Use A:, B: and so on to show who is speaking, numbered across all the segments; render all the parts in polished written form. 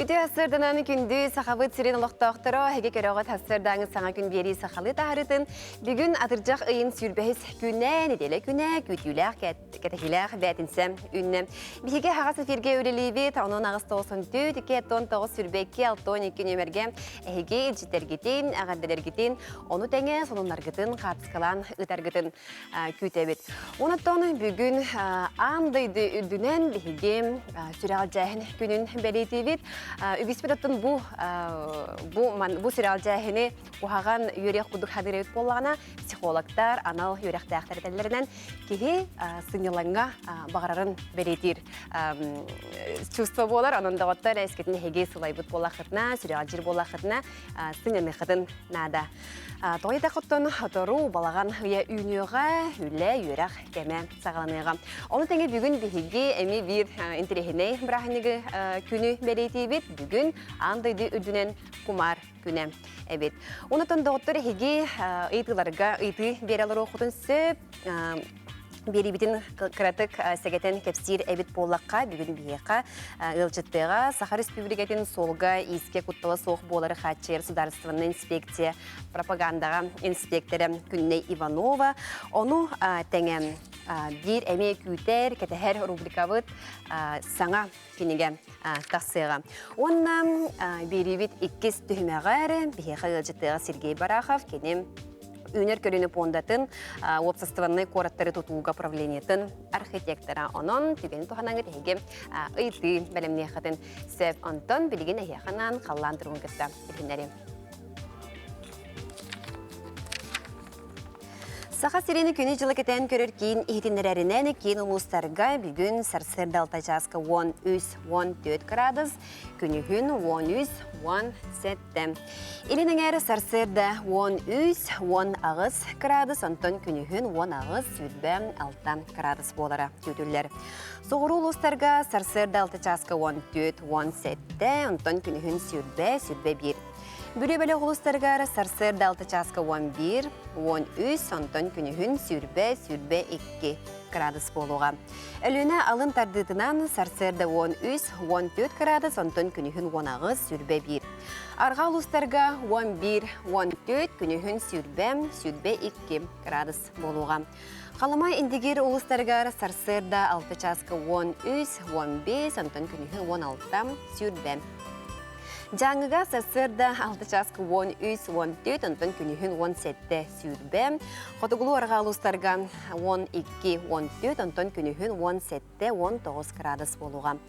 A: Үті асырдынан күнді сақабыт сирен олықтақтыры, әге көріғат асырдаңы саңа күн бері сақалы тағырытын, бүгін атыржақ ұйын сүрбәйіз күнән еделі күнә, күтіләқ кәтәхіләқ бәтінсі үнні. Бігеге хағас эфирге өрелейбет, оның ағысты олсын төт, 2-9 сүрбәкке 6-12 нөмерге әге жітергетін, ағаддалергетін, оны тәңе сонынларғытын, қатысқалан ұтарғытын күтәбет. Онаттан бүгін андайды үдінен бігеге сүрәл жәхін күнін бәлейтебет. Үгіспедаттың бұл сериал жәхіне ұғаған үйерек құдық хадырет болағына психологтар, анал үйерек тәқтәрдерлерінен кеге сыңылаңға бағарарын бәлетер чувство болар. Анындағаттар әскетін әге сылайбыт болақытына, сериал жер болақытына сыңыны қытын нада. Тоғайда құттын ұтыру балаған үйінеуға үлі үйерек кәмі сағаланыға. Оны тәңе бүгін бігеге әме бір интерехіне бірахынығы күні бәлетейбет. Бүгін андайды үдінен құмар күні әбет. Оны тұндағыттыр әге ұйтыларға ұйты берелер оқытын сөп беребетін қыратық сәгетін кәпсір әбет болаққа, бүгін бейеқа ұлжыттыға Саха Республикатын солға еске құттылы соқ болары қатшер сударыстывының инспекция пропагандаға инспекторы Күнней Иванова. Оны тәңем бір әме күйтер кәтәхер рубрикавыт саңа кенеге тақсыға. Оннан беребет 2 түхімәғары бейеқа ұлжыттыға Сергей Барахов кенем Үнер көріні пондатын опсастыванны кораттары тұтуға правлениетін архитектора. Онын түгені тұханаңы тәйге ұйты бәлімне қатын сөп онтын білген әйеқанан қалландыруын кітті. Саха сирені күні жылы кетен көрір кейін ехетінлерінен кейін ұлыстарға бүгін сарсырды алтачасқа 13-14 градус, күні күн 13-17. Елінің әрі сарсырды 13-10 ағыз градус, онтын күні күн 10 ағыз сүрбәм 6 градус болары көтілер. Соғыру ұлыстарға сарсырды алтачасқа 14-17, онтын күні күн сүрбә 1. Бүрі бәлі ғылыстарғары сарсырды 6 часқа 11, 13, онтын күні күн сүрбә 2 градус болуға. Әліні алын тардытынан сарсырды 13-14 градус, онтын күні күн 10 ағыз сүрбә 1. Арға ғылыстарға 11-14 күні күн сүрбә 2 градус болуға. Қалыма индегер ұлыстарғары сарсырды 6 часқа 13-15, онтын күні күн 16 сүрбә. Жаңыға сарсырда 6 часқа 13-14, онтын күнігін 17 сүрбә. Қотығылу арға ұлыстарға 12-14, онтын күнігін 17-19 градус болуға.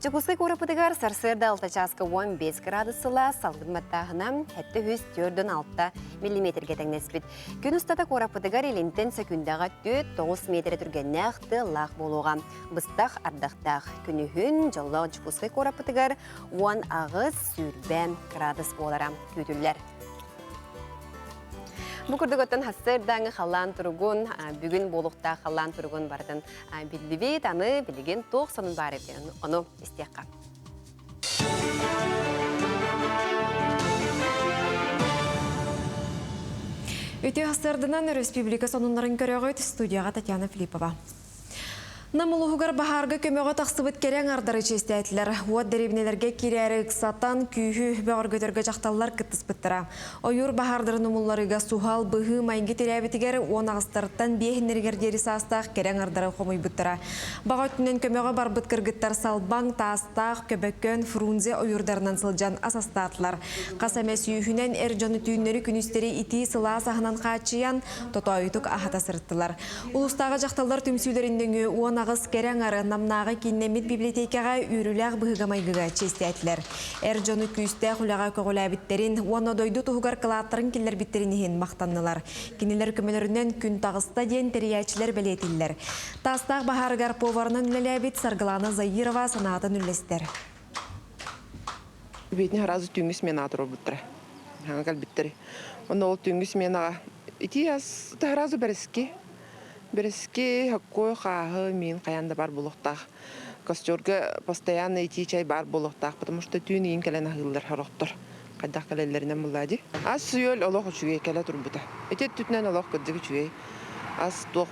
A: Чекусқы көріпідігар сарсырда 6 часқа 15 градусыла салғын маттағына 704-6 мм тәңнеспет. Күн ұстата көріпідігар елінтен секундаға 4-9 метр түргенне ақты лақ болуға. Бұстақ ардақтақ күнігін жылы чекусқы көріпідігар 10 ағыз сүрбә градус болара көтілер. Бұқырдығыттың хасырдаңы қалан тұрғын, бүгін болуқта қалан тұрғын бардың білдібет, аны білген тоқ сонын бар екен, оны істеққа. Өте хасырдынан Республика сонынларын көріғыт студияға Татьяна Филиппова. Намылуғығар бағарға көмеға тақсыбыт керен ардары честәйтілер. Уат дәребінелерге керәрі ұқсатан күйі бәғыр көтерге жақталылар күттіс бұттыра. Ойыр бағардырын ұмылларыға сухал бұғы майынғы терәбетігер он ағыстарыттан бейхінергердері састақ керен ардары қомой бұттыра. Баға түнен көмеға бар бұт кіргіттар салбаң, тастақ, көбөккөн, фрунзе ойырдарынан сылжан асастатылар. Қасаме сүйіхінен әр жоны түйінлері күністері ити сыла сағынан қачыян тотойытық ағата сырттылар. Улыстағы жақталдар түмсүйлеріндегі ағыз керен ары намнағы кеннемет библиотекаға үйріләғ бұғығамайғыға честәтілер. Әр жоны күйісті құлаға көғілі біттерін, оны дойды тұғығар қылаттырын келер біттерінен мақтанылар. Кенелер көмелерінен күн тағыста ден териячілер бәлетілер. Тастақ бағарығар поварынан үлелі бет Сарғыланы Заирова санатын үлестер.
B: Бетіне разы түңгіс мен атыру бұттыры. Хаңғал біттірі. Оны ол түңгіс мен аға. Ити аз разы бәріске. Біріске қой қағы мен қаянда бар болуқтақ. Костюрға постоянно ити чай бар болуқтақ, потому что түйін ең кәлін ағылдар қарықтыр. Қайдақ кәлелерінен бұлады. Аз сүйел олық үшіге кәлі тұр бұта. Әтет түтінен олық күдігі чүйе. Аз тоқ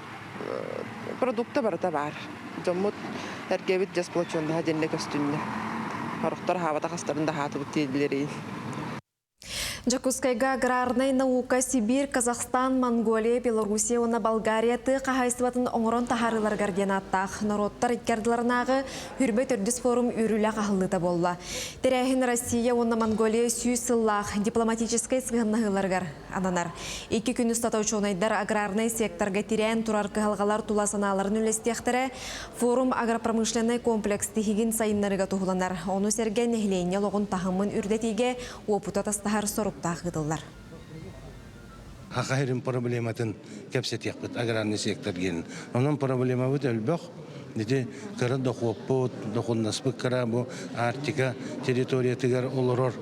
B: продукты барыта бар. Жомут әргебет жасплачонда денлі көстүнне. Хорохтор хавата хастарын да хаты бүттедилерин.
C: Жакускайга аграрный наука Сибирь, Казахстан, Монголия, Белоруссия, она Болгария ты қағайсыбатын оңырон тахарылар гардианаттақ. Народтар иткерділарнағы үрбет үрдіс форум үрілі қағылыда болла. Терәхін Россия, она Монголия сүйсыллақ дипломатическай сығыннағыларғар ананар. Екі күн ұстатаушы онайдар аграрный секторға тирән тұрар қығалғалар туласаналарын үлестектірі форум агропромышленный комплекс тихигін сайынларыға тұғыланар. Оны серген нәхілейіне лоғын тахымын үрдетеге опыта тастахар сорып тағыдылар.
D: Хақайрын проблематын кәпсет яқпыт аграрный сектор gelin. Onun problema bu ölbөх. Dedi kara doqopot, doqunnaspık kara bu Arktika territoriyatigar olurur.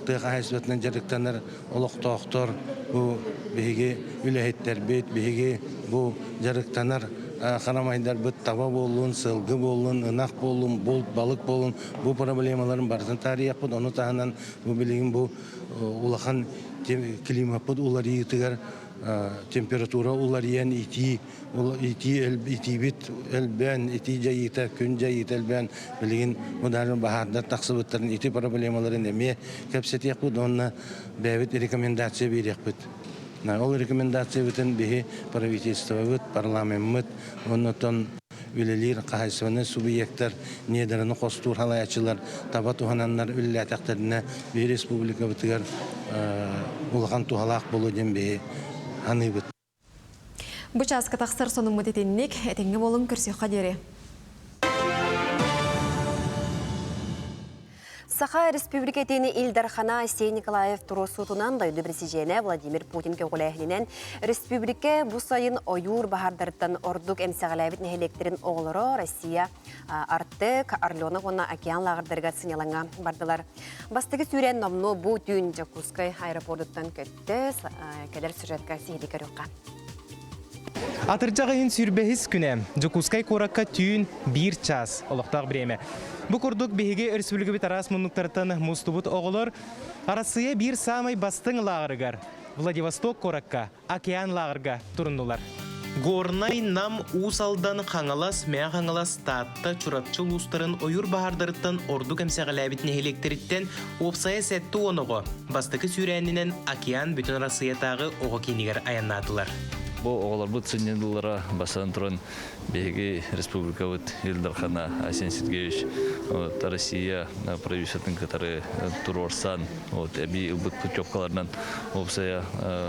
D: Tıqa hesbetlen jarıktanlar oloqtoqtor bu bihigi ülehitler bit bihigi bu jarıktanlar Қарамайдар бұт таба болуын, сылғы болуын, ынақ болуын, балық болуын, бұл проблемаларын бардың тарих бұд, оны тағынан бұл білеген бұл улахан климат бұд, олар етігер температура, олар ен ити бит, әлбән, ити жайыта, күн жайыта әлбән, білеген мұдарын бағардар тақсы бұттарын ити проблемаларын әме кәпсетек бұд, онына бәвіт рекомендация берек бұд. Ол рекомендация бүтін бихи правительство бүт, парламент мүт, оннотон үлелер, қағайсываны, субъекттар, недеріні қостур халаячылар, таба тухананлар үлі әтәқтеріне бей республика бүтігер ұлған тухалақ болу ден бей аны бүт.
C: Бұчасқа тақсыр соның мұтетеннік, әтеңі болын көрсе қадері.
A: Саха республикатыны Илдархана Сей Николаев туросутунан дайды президенті Владимир Путин көгіләхінен республика бұл сайын ойур бағардырттан ордук әмсәғаләбіт нәхелектерін оғылыры Россия артық Орленок оны океан лағырдарға сынелаңа бардылар. Бастығы сүрен номны бұл түйін Жакускай аэропорттан көтті кәдір сюжетка сейдекер өққа.
E: Атыржағы сүрбәхіс күні Жакускай қораққа түйін 1 час олықтақ біреме. Бұл күрдік бейге республика бет арас мұнықтартын мұстыбыт оғылыр. Арасыя бір самай бастың лағырығар. Владивосток қораққа, океан лағырға тұрындылар. Горнай нам усалдан қаңалас, мәң қаңалас татта чурапчыл ұстарын ойыр бағардырыттан орду кәмсәғаләбіт нәхелектеріттен опсая сәтті оныға. Бастықы сүрәнінен океан бүтін арасыятағы оғы кенігер аяннатылар.
F: Бұл оғылар бұд сыненділері басан тұрын беге республика бұд Илдархана Асен Сергеевич, Россия правительствотың катары Турорсан, әбей ұлбыт путевкаларынан опсая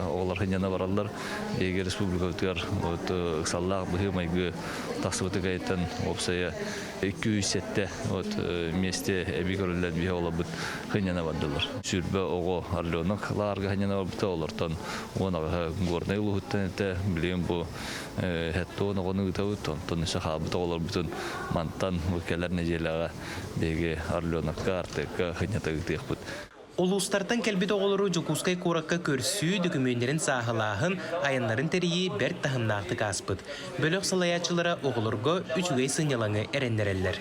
F: оғылар қынjana баралар. Беге республика бұдығар ұқсаллақ бұғы майғы тақсы бұды ғайттан опсая 200-сетті месте әбей көрілер беге оғылар бұд қынjana бардылар. Сүрбі оғы Орленок лағарға қынjana барбыты олартан оңаға горнай ұлғыттан әті білген бұл әтті оңағыны ұтауыт, онтан үсі қабыты олар бүтін мантан өкелер нәжеліға беге Орленокқа артыққа қынjata ұтық бұд.
E: Улустартан кәлбет оғылыру Жакускай қораққа көрсі документтерін сағылағын аянларын тәрейі бәрт тағымнақты қаспыд. Бөлік салаячылары оғылырға 3 гей сынялаңы әрендерелер.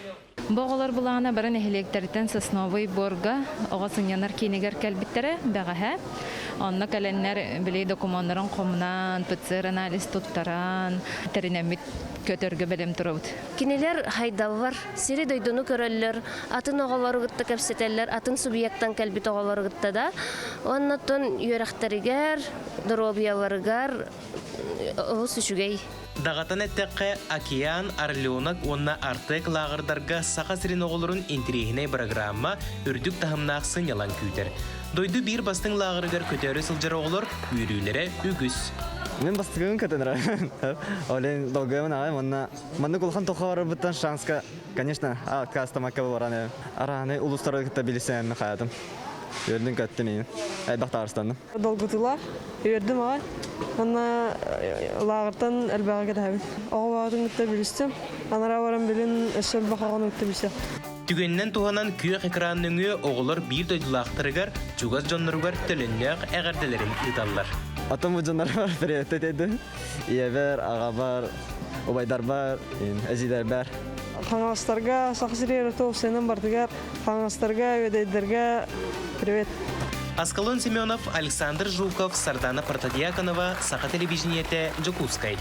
G: Боғылар бұлағына барын әхелектерден Сосновой борға оға сынянар кейнегер кәлбеттері бәғаға. Онна кәләннер білей документарын қомынан, пыцыр анализ тұттаран, тәрінәмет көтөргө белем турабыт.
H: Кинелер хайдаллар, сири дойдуну көрөллөр, атын оголору гытта кепсетеллер, атын субъекттан кәлбит оголору гытта да. Оннотон үйрәхтәригер, дробияларыгар сүшүгей.
E: Дағатан әттәққа океан, Орленок, онна артық лағырдарға сақа сирен оғылырын интригіне программа үрдік тағымнақ сынялан күйтер. Дойду бір бастың лағырығар көтері сылжар оғылыр, үйрілері үгіз.
I: Мен бастығын көтенір. Олен долгаймын ағай, манны құлқан тоқавары бұттан шанска, конечно, кастамакка бараны. Араны ұлыстары күтті білісен қаятым. Өрдің көтті мені. Әйбақты арыстаным.
J: Долгутыла, өрдім ағай. Онна лағыртан әлбәға кәдәбін. Оғы бағытын күтті білістім. Анара барам білін өсіл бақаған өтті білсем.
E: Түгеннен туғанан күйек экранның оғылыр бір дойдылақтырығар, жүгаз жонларығар төліннәқ әғарделерін ұталар.
I: Атым бұл жонлары бар, привет етеді. Ие бар, аға бар, обайдар бар, әзидер бар.
J: Қаңастарға, сақсырер өті офсайынан бардығар, қаңастарға, өдейдерге привет.
E: Аскалон Семенов, Александр Жуков, Сардана Партадиаконова, Саха телевидениете Жакускай.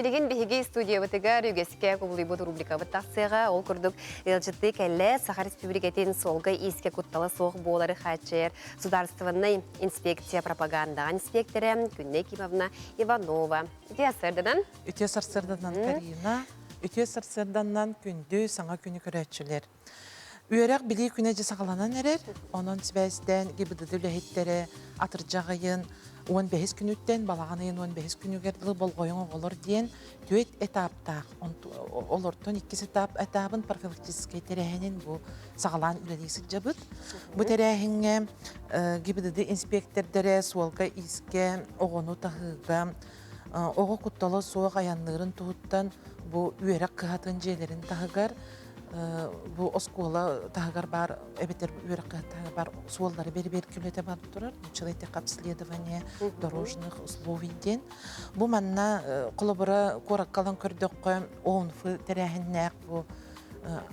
A: Билеген биһиги студия бытыгар үгеске кубулибут рубрика бытақсыға ол күрдік ЛЖТ кәлі Сахар Республикатын солға иске кутталы соқ болары хачер Сударствонный инспекция пропаганда инспекторы Күнне Кимовна Иванова. Үте сырдынан?
K: Үте сырданнан Карина, үте сырданнан күнді саңа күні көрәтшілер. Үйерек білі күне жасағаланан әрер, оның сібәстен гибіді үләхеттері атыржағайын 15 күнүттен балағанайын 15 күнүгерділі болғойын оғылыр дейін түйет этаптақ. Олыртын 2 этабын профилактический тәрәхінен бұл сағалан үләлейсік жабыт. Бұл тәрәхінге гибіді инспектордері суалға иске оғыну тағыға, оғы құтталы соғ аянларын тұғыттан бұл үйерек қығатын жерлерін тағығар, bu oskola tahgar бар, эбетер үйрәк tahgar бар, суаллары бер-бер күләтә бар турар. Училайте обследование дорожных условий ден. Бу манна колобора кораккалан көрдөккө ООНФ тәрәһиннәк бу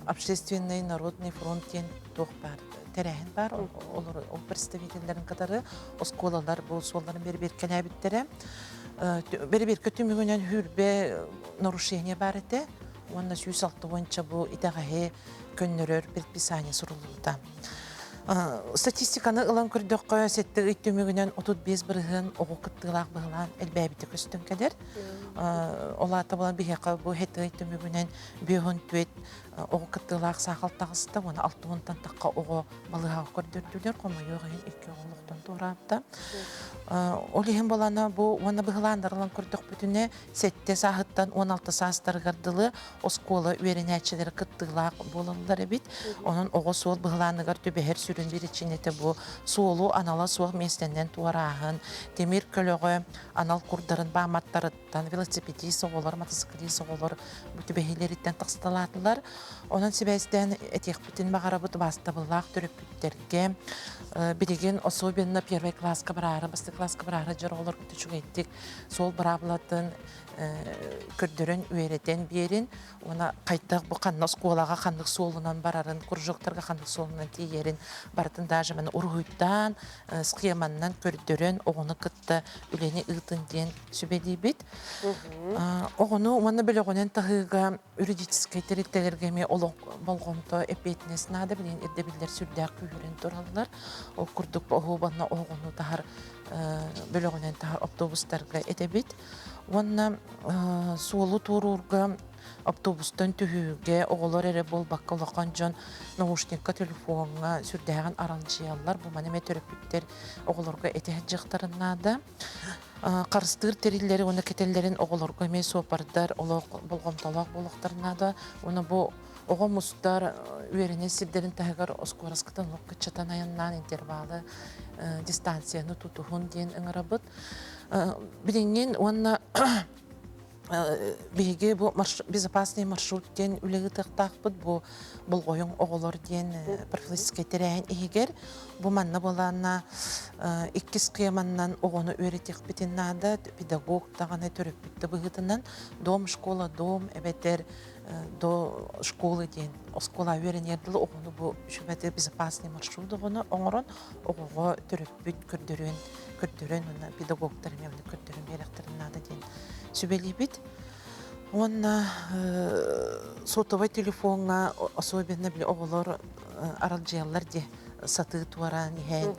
K: общественный народный фронт ден тох бар. Тәрәһин бар. Олар представительләрен катары осколалар бу суалларын бер-бер кәләбиттере. Бер-бер көтүмүгөнән хүрбе нарушение бар иде. Онна сүйіс алты бойынша бұл итағахе көннөрөр предписание сұрылуда. Статистиканы ылан көрдөккө сетті үттімігінен 35 бірігін оғы қыттығылақ бұғылан әлбәбіті көстін кәдер. Олата болан бігеқі бұл хетті үттімігінен бүйін төет оғы қыттығылақ сақалтағысты, оны 6-10 таққа оғы балыға көрдірділер, қома еғейін 2 оғылықтан туырапты. Олеген боланы бұл оны бұғыландырылан көрдөк бүтіне сетте сағыттан 16 састарғардылы осколы үйерін әтшілері қыттығылақ болылар әбет. Оның оғы сол бұғыландығар төбәхер сүрін бір ішінеті бұл суолу анала суақ местенден туарағын, темір көлігі анал құрдарын бағматтарыттан, велосипедисы олар, мотоциклисы олар, төбәхелеріттен тақсталатылар. Onun sebesinden etekbütün mağarabıt bastabililaq töröpütlerge bilegen особенно первый класска bararı, basты класска bararı jar olar kütüçük ettik. Sol barablatın kördөрөн үйрeten берин, ona qaytaq bu qannas qolağa qandıq solundan bararın, kurjoktarga qandıq solundan tiyerin, barıtın даже мен urguytdan, skemandan kördörön oğunu qıttı, üleni ıtın den sübedibit. Oğunu ona bölögönen tağıga юридический территориями олог болгонто эпетнес нада билен эрдебиллер сүрдәк күрен тураллар. Ол курдук огобанна огону тахар бөлөгөнен тахар автобустарга этебит. Онна суолу турурга автобустан түһүгө оголор эре болбакка олакан жон наушникка телефонга сүрдәгән аранчыяллар бу мане метөрөпүттер оголорга этеһ жыктарыннада. Қарыстыр териллери оны кетеллерин оголорго эме сопардар олог болгомтолог болуктарына оны бу ого мустар үйерене сирдерин тагар оскораскытан локчатан аяннан интервалы дистанцияны тутухун ден ыңырабыт билинген онна биге бу безопасный маршрут ден үлеги тактакпыт бу болгоюң оголор ден профилактический терәһин эгер бу манна болана икки схеманнан огону үйрәтек битеннада педагог таганы төрөп битте быгытынан дом школа дом эбетер до школы ден школа үйрәнердил огону бу шүбәте безопасный маршрут огону оңорон огого төрөп бит көрдөрөн уна педагогтар менен көрдөрөн беректернада ден сүбелибит. Онна сотовый телефонга особенно били оголор аралжыялар де саты туара нихен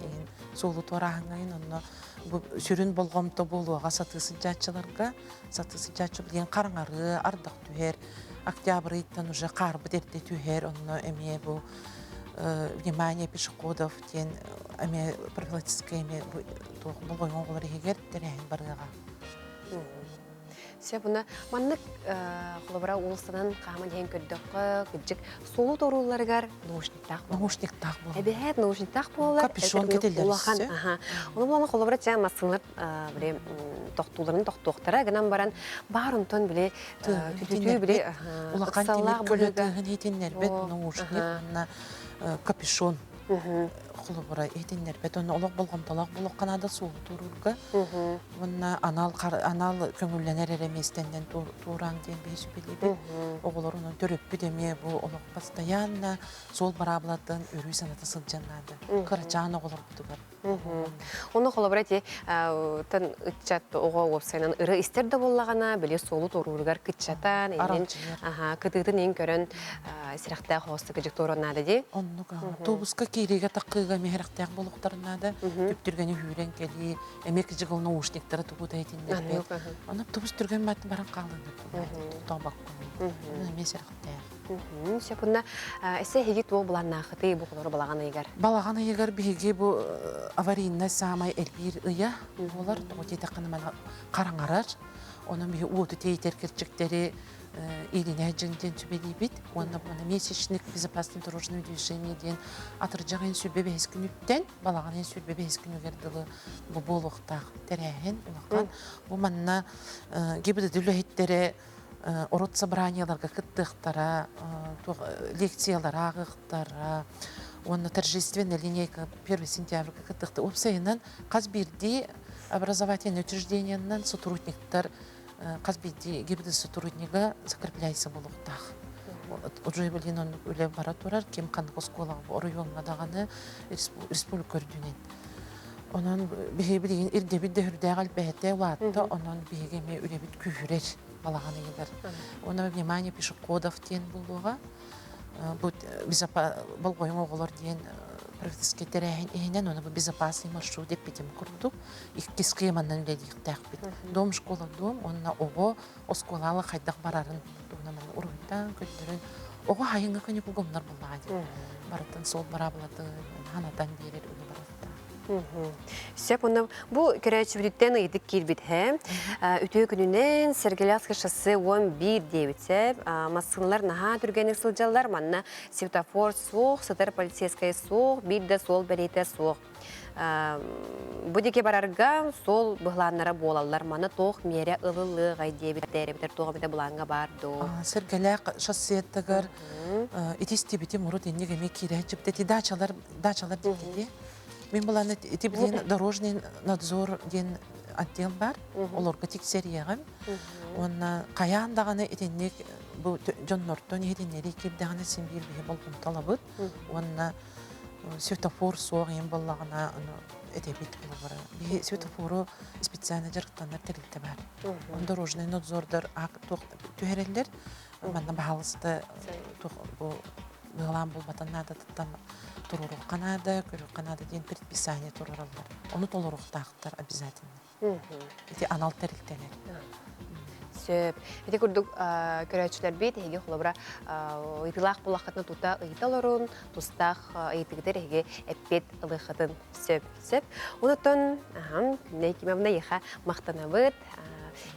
K: солу туараңайын онна бу сүрүн болгомто болуга сатысы жачыларга сатысы жачы билген караңары ардак түһер октябрьтан уже кар бедерде түһер онна эме бу внимание пешеходов ден эме профилактический эме болгон оголор эгер терен барга.
A: Себуна маннык холобра улсынан каман ген көддөккө кыжык солу торуларгар наушниктак
K: бол.
A: Эбет наушниктак болар.
K: Капюшон кетелер.
A: Оны буланы холобра чам масыңлар биле токтуларын токтоктара гынан баран барынтон биле түтү биле
K: улакан темир көлөгөн этеннер бет наушник капюшон холобура этиннер бетон олог болгон толок болок канада суу турурга. Мына анал көңүлленер эреместенден тууран ден беш билиби. Оголорунун төрөппү деме бу олок постоянно сол бараблатын өрүй санаты сылжанады. Кырачан оголор бутугар.
A: Оны холобрати тан ытчат ого опсайнан ыры истер да боллагана биле солу торургар кытчатан энен кытытын эң көрөн сирахта хосты кыжык торонады ди.
K: Оннуга тобуска кириге такыга мехрактак болуктарнада төптүргөнү хүрен кели эмек жыгыл наушниктары тугута этиндер. Аны тобус түргөн мат баран калды. Тобак. Месерахта.
A: Секунда эсе хиги туг буланнахты бу колор балаган ыйгар.
K: Балаган ыйгар биги бу аварийна самай элбир ыя. Олар тоти такынмал караңарар. Onun bir uğdu teyiter kerçekleri iline cenden tübelibit. Onda bana mesajnik безопасный дорожное движение ден атыржак ен сүрбе бес күнүттен балаган ен сүрбе бес күнү гердилы бу болуктак терехин улакан бу манна гибде дүлөһеттере орот собранияларга кыттыктара лекциялар агыктара онна торжественная линейка 1 сентябрьга кыттыкты опсайынан казбирди образовательное учреждениянан сотрудниктар казбирди гибде сотруднига закрепляйся болуктак. Уже билин он үле бара турар кем канкы школа районга даганы республика көрдүнен. Онон биги билин ирде бидде хүрдөгал бете ватта онон биги ме үле бит күрер балаганы егер. Оны внимание пешеходов тен булуга бу болгойм оголор ден практически терехинен оны безопасный маршрут деп битим курдук. Икки схеманан ледик тахбит. Дом школа дом онна ого осколалы хайдак барарын тугнаман уруйдан көттөрүн ого хайынга көне бугумнар булады. Бараттан сол бараблаты ханатан берер үле баратта.
A: Секунда бу керечүлүктен ыйдык кирбит хэ. Үтө күнүнен Сергеляцкий шоссе 11 дебитсе маскынлар наха түргенек сылжалар манна светофор соқ, сатар полицейская соқ, бирде сол берете соқ. Будеке барарга сол быгланнара болалар мана тоқ мере ылылы гай дебиттер битер тоқ биде буланга барды.
K: Сергеляк шоссеттагар итистибити мурут энеге ме киречип дети дачалар дети. Мен буланы тиблин дорожный надзор ден отдел бар. Олорга тексериягам. Онна каяндаганы этеннек бу жоннортон этеннери кирдаганы симбир бе болгон талабыт. Онна светофор соғын боллагана этебит булгара. Би светофору специально жарыктандар терилте бар. Дорожный надзордар ак төһөрелдер. Манна баалысты бу Гылам болбатан надо там турурук Канада, көрүк Канада ден предписание туруралдар. Оны толурук тактар обязательно. Эти анал терилтелер.
A: Сөп. Эти курдук көрөчүлөр бит эге холобра ыйтылак булакатны тута ыйталарын, тустак ыйтыгдер эге эппет ылыхатын сөп. Онотон некимемна яха мактанабыт.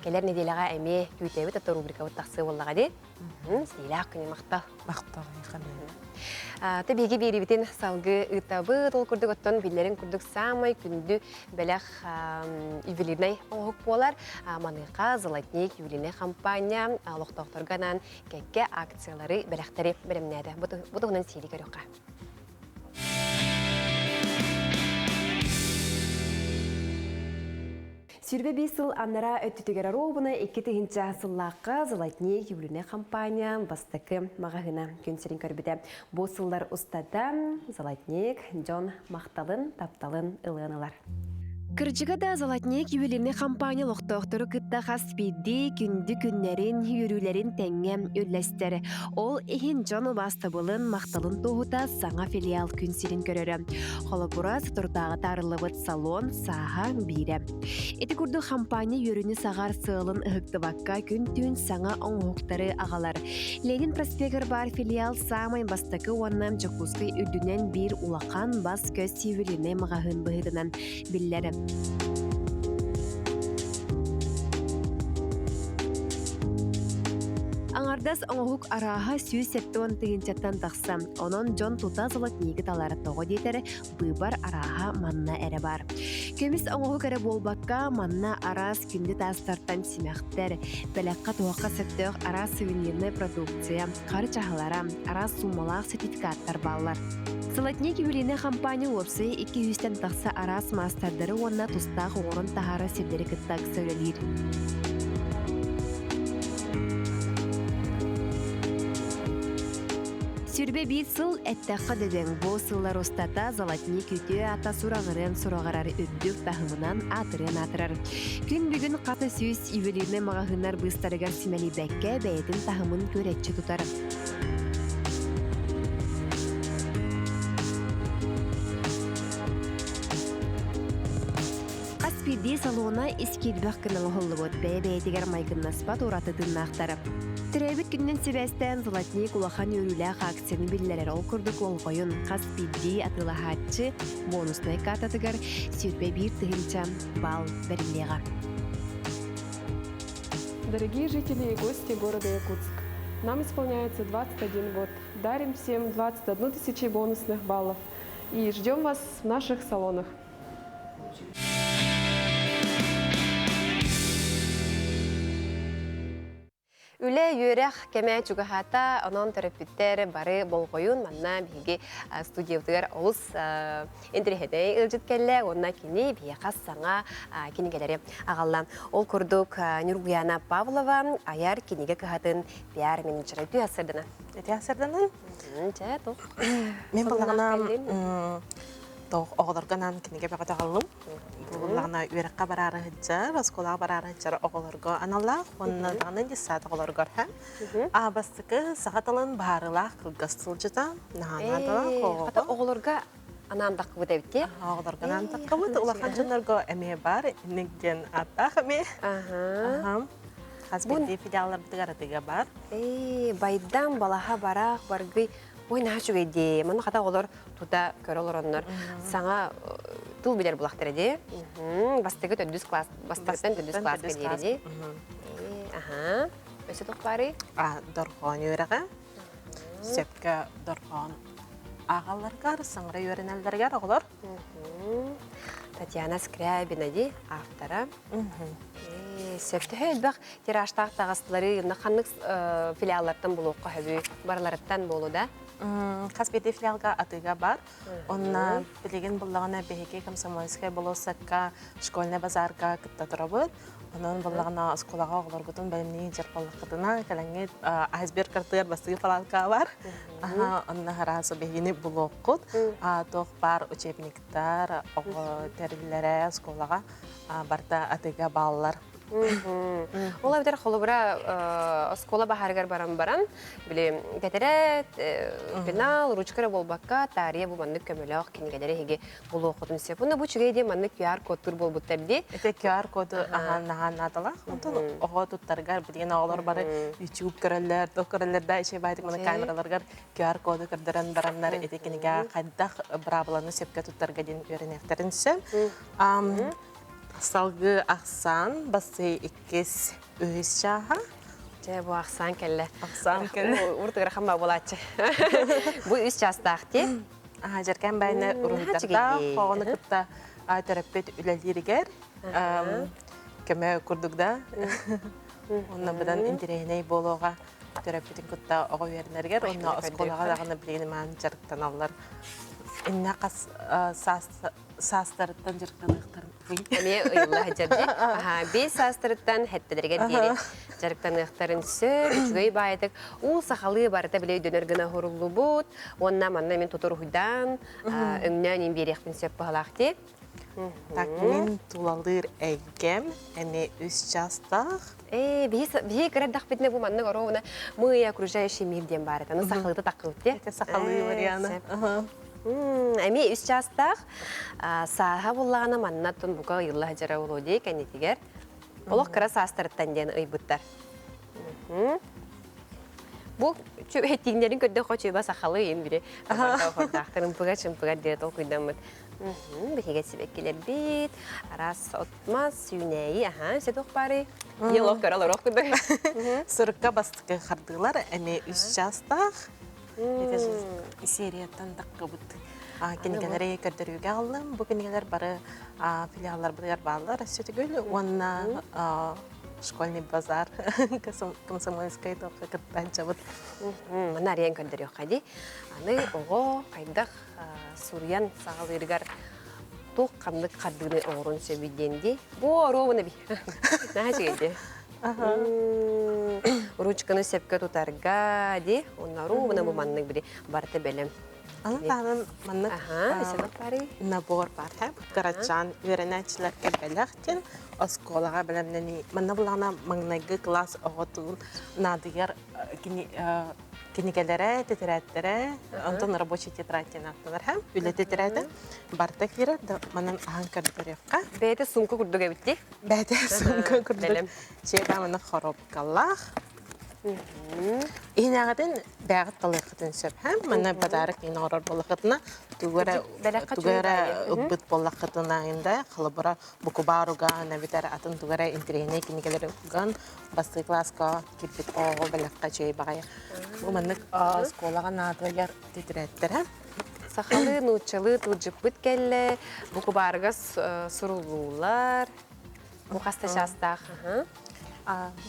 A: Келер неделяга эме күйтебит ата рубрика тақсы боллага ди. Сыйлак күнү мактал яханы. Табиги берибитин салгы ытабы тол курдук оттон биллерин курдук самай күндү белах ювелирнай оңук болар. Маныка золотник ювелирнай компания лохтокторганан кекке акциялары белахтары беремнеде. Бутугунан сири көрөкка. Сүрбе бисыл аннара өттүтігер аробына 2-тігінші сыллаққа золотник ювелирный компания бастықы мағағына көнсерін көрбіде. Бұл сыллар ұстада золотник Джон Мақталын тапталын ылғанылар. Кырчыга да золотник ювелирный компания лохтоқтыры кытта хаспиди күнді күннерин юрүлерин тәңе өлләстер. Ол эхин Джон бастабылын Мақталын тоғыта саңа филиал күнсерін көрірі. Холобурас тұртағы тарылыбыт салон саға бире. Эти курду компания юрүні сағар сылын ұхықтыбаққа күн түн саңа оңуқтары ағалар. Ленин проспектер бар филиал самай бастықы оннам Жокускай үрдінен бір улақан бас көз ювелирный мағағын бұғыдынан биллері. Аңардас оңук араха сүйс сеттон тыгынчаттан тақсам, онон Джон тута золотниги талары тоғы дейтері бұйбар араха манна әрі бар. Көміс оңығы кәрі болбаққа манна арас күнді тастартан симәқтер, бәләққа туаққа сөптіғ арас сувенирный продукция, қары чағылара, арас сумалақ сертификаттар балар. Салатник юбилейный компания опсы 200-тен тақсы арас мастардары онна тұстақ оңырын тағары сердері кіттақ сөйлелер. Сүрбе бит сыл әттәққа дөбен бұл сыллар остата Золотник үті ата сұрағырын сұрағырары үрдік тағымынан атырын атырар. Күн бүгін қаты сөз юбилейный мағағынар бұстарығар симәлі бәкке бәйетін тағымын көретші тұтар. Пирди салона искидбақ кінал холлыбот бәй-бәйтігер майгыннаспат уратыдын нақтарып. Түрәбіт күннен себәстен Золотник улахан өріләқ акцияны білділер ол күрдік ол қойын қас пирди атыла хатчы бонусной картатығар сүрбе бір тығынча бал бәрілеға.
L: Дорогие жители и гости города Якутск, нам исполняется 21 год. Дарим всем 21 тысячи бонусных баллов и ждем вас в наших салонах.
A: Үлі үйерек кәмә чугахата онон терапевттер бары болғойын манна биге студиявтығар олыс интерхедей үлжіткәлі, онна кені бие қас саңа кенегелері ағалла. Ол күрдік Нюргуяна Павлова аяр кенеге кығатын пиар менеджері. Түй асырдына?
K: Эти асырдынан?
A: Жа, тоқ.
K: Мен болағына оғыларғанан кенеге бәғіті қалым. Бұлағына үйерекқа барары хыджар, басқолаға барары хыджар оғыларға аналақ, онына дағынан десат оғыларға ға. Абастықы сағаталын барылақ қылғастыл жыта, нағанадылақ оғылға.
A: Қата оғыларға анандақ қыбыт әбітте?
K: Оғыларға анандақ қыбыт, ұлақан жынларға әме бар, інігден аттақ әме. Қазбетті филиалар бұтығаратыға бар.
A: Байдан балаға барақ барғы ойна жүгейде, мұны қата олар тұта көр олар онлар. Саңа тыл білер бұлақтыр әде. Бастығы төндіз класс, бастығыттан төндіз класс кәдері де. Өсі тұқ бары?
K: Дорған өреға. Сепке дорған ағаларғар, саңыра өренәлдергер оғылар.
A: Татьяна Скрябина де, автора. Сөпті өйбақ тираштақ тағыстылары қанық филиаллардан болу қойы барларыттан болу да?
K: Қазбеті филиалға атыға бар. Онна білеген бұллағына бәйге комсомольская болосаққа школьный базарға күтті тұры бұд. Онын бұллағына сколаға оғылар күтін бәлімнен жерпалықытына кәләңет айсберг картығар бастығы палатқа бар. Онна ғарасы бәйгені бұлу құд. Тоқ бар учебниктар, тәрілері сколаға барда атыға балалар.
A: Ола бітер қолы бұра скола бахаргар баран, біле кәтірі пенал, ручкары болбаққа, тария бұл маннық көмілі кенегелері хеге бұл оқытын сеп. Бұны бұл чүгейде маннық QR кодтыр бол бұттарды.
K: Әте QR коды наған надалақ. Онтын оға тұттарғар білген оғылар бары YouTube көрілер, тоқ көрілерді іші байдық мұны камераларғар QR коды көрдірін баранлар әте кенеге қайдақ бұрабыланы сепке тұттарға ден өрінектерін сөм. Салғы ақсан, басы екес өйіз жаға.
A: Бұл ақсан кәлі.
K: Ақсан кәлі.
A: Ұртығыр қамба болатшы. Бұл үз жастақ де?
K: Жеркен бәйіні ұрындарда, қоғыны күтті терапевт үләлерігер. Көмі күрдігда. Онна бұдан интерейней болуға терапевтін күтті оғы верінергер. Онна осқолаға дағыны білгені мән жарықтан алылар. Инна қас састарыттан жарықтанықтарын
A: Әме ұйылла жарды. Бес састарыттан әттілерге дері жарықтанықтарын сөр, үчігей байдық. Ол сақалы барыта білей дөнергіна ғұрылы бұд. Онна манна мен тұтыр ұйдан, өңнен емберекпін сөп бағалақты.
K: Так, мен тулалыр әйгем, әне үз жастақ.
A: Бейі кірәддақ бетіне бұл манның ұрауына мұйя күржайшы мейілден барыта. Ны сақылыды тақылды.
K: Сақалы варианы.
A: Әме үз жастақ саға болағына маннаттын бұға ұйылла жара олу дейк әнетігер. Олық қыра састырыттан ден ұйбыттар. Бұл әттігіндерін көрді қочуыба сақалы ең бірі. Қордақтырын бұға чымпыға дерет ол күйден мұд. Бәкеге себеккелер бет, арас отмас, сүйнәйі, сөт оқ бары. Ел оқ көрал оқ күді.
K: Сұрыққа бастықы қардылар, әме үз жастақ. Серияттан даққы бұд. кинигелери көрдөрүүгө алдым. Бу кинигелер бары филиаллар булар баллар сөтүгөл онна школьный базар комсомольская тоқы кыттанчабыт.
A: Мына рен көндөрү кайди. Аны ого кайдак Сурьян сагалыргар тук кандык кадыны орун сөбүденди. Бу ровуна би. Нахажеде. Ручканы сепке тутарга ди. Онна ровуна бу маннык бири барты белем.
K: Анан маннык
A: пари
K: набор бар хәп. Карачан үйрәнәчләр кәбәләхтен осколага белемнәни. Манна булана маңнайгы класс оготун надыгар кинигеләре тетрәттере, антон рабочий тетрадьтен аттылар һәм үле тетрәде. Барта кире манан аһан кәрдәрәккә.
A: Бәйте сумка курдуга битти.
K: Бәйте сумка курдуга. Чега мана коробкалар. Инагадын бәгыт талыктын сөп һәм мана подарок инорор булыгытна тугара убыт булыгытна инде хлыбыра букубаруга нәбитәр атын тугара интерене кинигеләр ган басты класска кипит ого беләккә чей багай. Бу маннык школага надылар тетрәттер.
A: Сахалы нучалы туҗыпыт келле букубаргас сурулулар. Бу хаста шастах.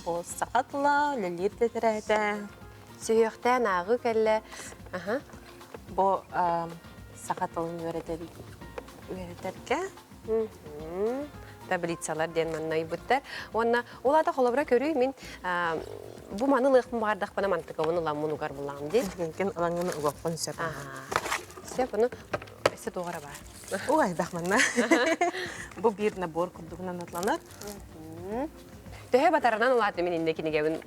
K: Бу сакатла лилит тетрәтә.
A: Сөйөктән агы келле.
K: Бу сакатылын өйрәтәргә.
A: Таблицалар ден маннай буттар. Онна олада холобра көрүй мен бу манылык бардак бана мантыгын ламунугар булам ди.
K: Кен алаңын угапкан сөп.
A: Сөп аны эсе тогара бар.
K: Угай бахманна. Бу бир набор курдугунан атланар.
A: Төһө батарынан улаты мен инде кинегебин.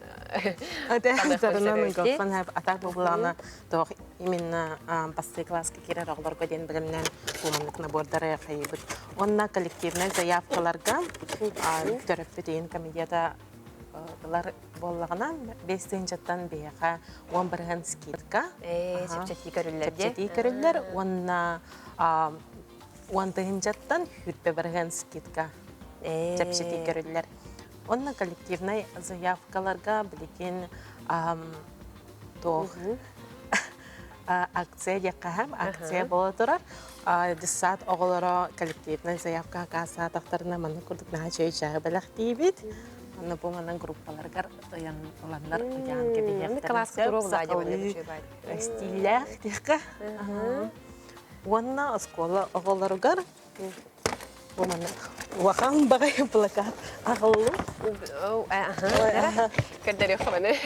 K: Батарынан гофан хәп атак булана тох именно басты класска кирер оглорго ден белемнән булманлык набордары хайбыт. Онна коллективный заявкаларга төрөппетен комедияда булар боллагынан 5 жаттан бияга 11 скидка.
A: Сепчети көрүлләр.
K: Сепчети көрүлләр. Онна 10 жаттан хүрпе берген скидка. Сепчети көрүлләр. Онна коллективный заявкаларга билген акция яккаһам акция бола турар. Дисат оголора коллективный заявка каса тактарына маны курдук нахачы чагы беләхтибит. Аны бу манан группаларга ян уланнар ян кебиек.
A: Класс турында
K: стилях дика. Онна школа оголоргар Woman, wakang bagay plakat. Ako.
A: Кәрдәре хәбәне.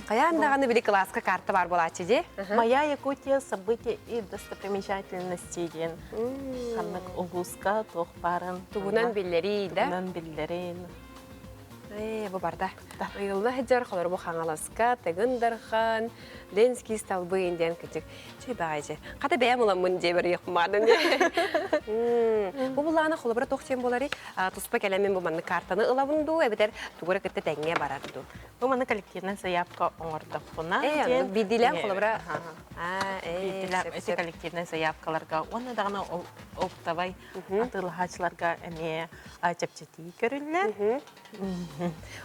A: Каяндаганы били класска карта бар булачы ди.
K: Моя Якутия события и достопримечательности ден. Ханнык Угуска тохпарын.
A: Тугунан биллери да?
K: Тугунан биллери.
A: Бу барда. Йылны хәҗәр халар бу хаңаласка, тегендархан, Ленский столбы инден китик. Чөй багайҗы. Ката бәям улам мын җебер якмадым. Бу буланы холбара тохтен болары, туспа кәләмен бу манны картаны ылабынду, әбетер тугыра китте тәңгә барады.
K: Бу манны коллективный заявка оңордык буна.
A: Бидилән холбара.
K: Бидилән эти коллективный заявкаларга, оны дагына оптабай атылгачларга эне чепчети көрүлләр.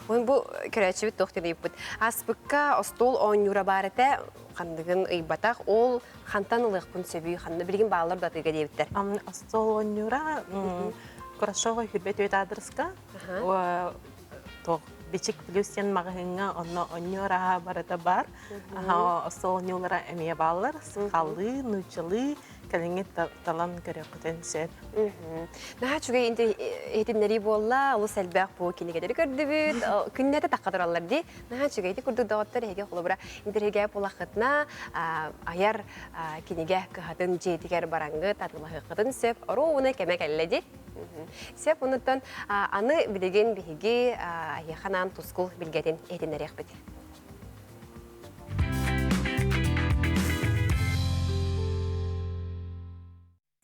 A: Он бу көрәчебит тохтен иппит. Аспыкка остол оңюра барыта кандыгын ыйбатак ол хантанылык күн сөбүй ханны билген баалар да тыга дебиттер.
K: Остол оңюра Хорошова хүрбет өт адреска. То бичик плюстен магыңа онно оңюра барыта бар. Остол оңюлара эмие баалар, сыкалы, нучылы, кәлеңе талан көрөктен сет.
A: Наха чугай инде этиннери болла, улу сәлбәк бу кинегедер көрдүбүт, күннәтә таккадыралар ди. Наха чугай ди күрдүк дагыттар heге холобра интереге булакытна аяр кинеге кахатын жетигер бараңгы татылыгытын сеп, оруна кемекелле ди. Сеп унуттан аны билеген биһиги яханан тускул билгетин этиннери ахбет.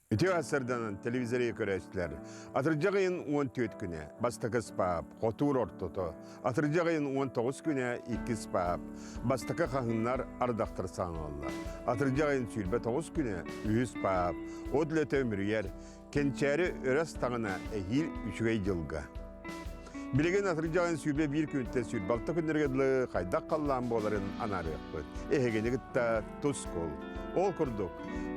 M: Үтеу асырданын телевизория көрәстілер. Атыржағайын 14 күні бастықы спап, қотуыр ортото. Атыржағайын 19 күні 2 спап, бастықы қағынлар ардақтыр саңғалылар. Атыржағайын сүйлбе 9 күні 3 спап, одлеті өмірер, кенчәрі өрәс тағына әйіл үшігей жылға. Билеген атыржағын сүйбе бір күнтер сүйр. Балта күндергеділі қайдақ қаллан боларын анарық бұд. Егенегітті тұс қол. Ол күрдік.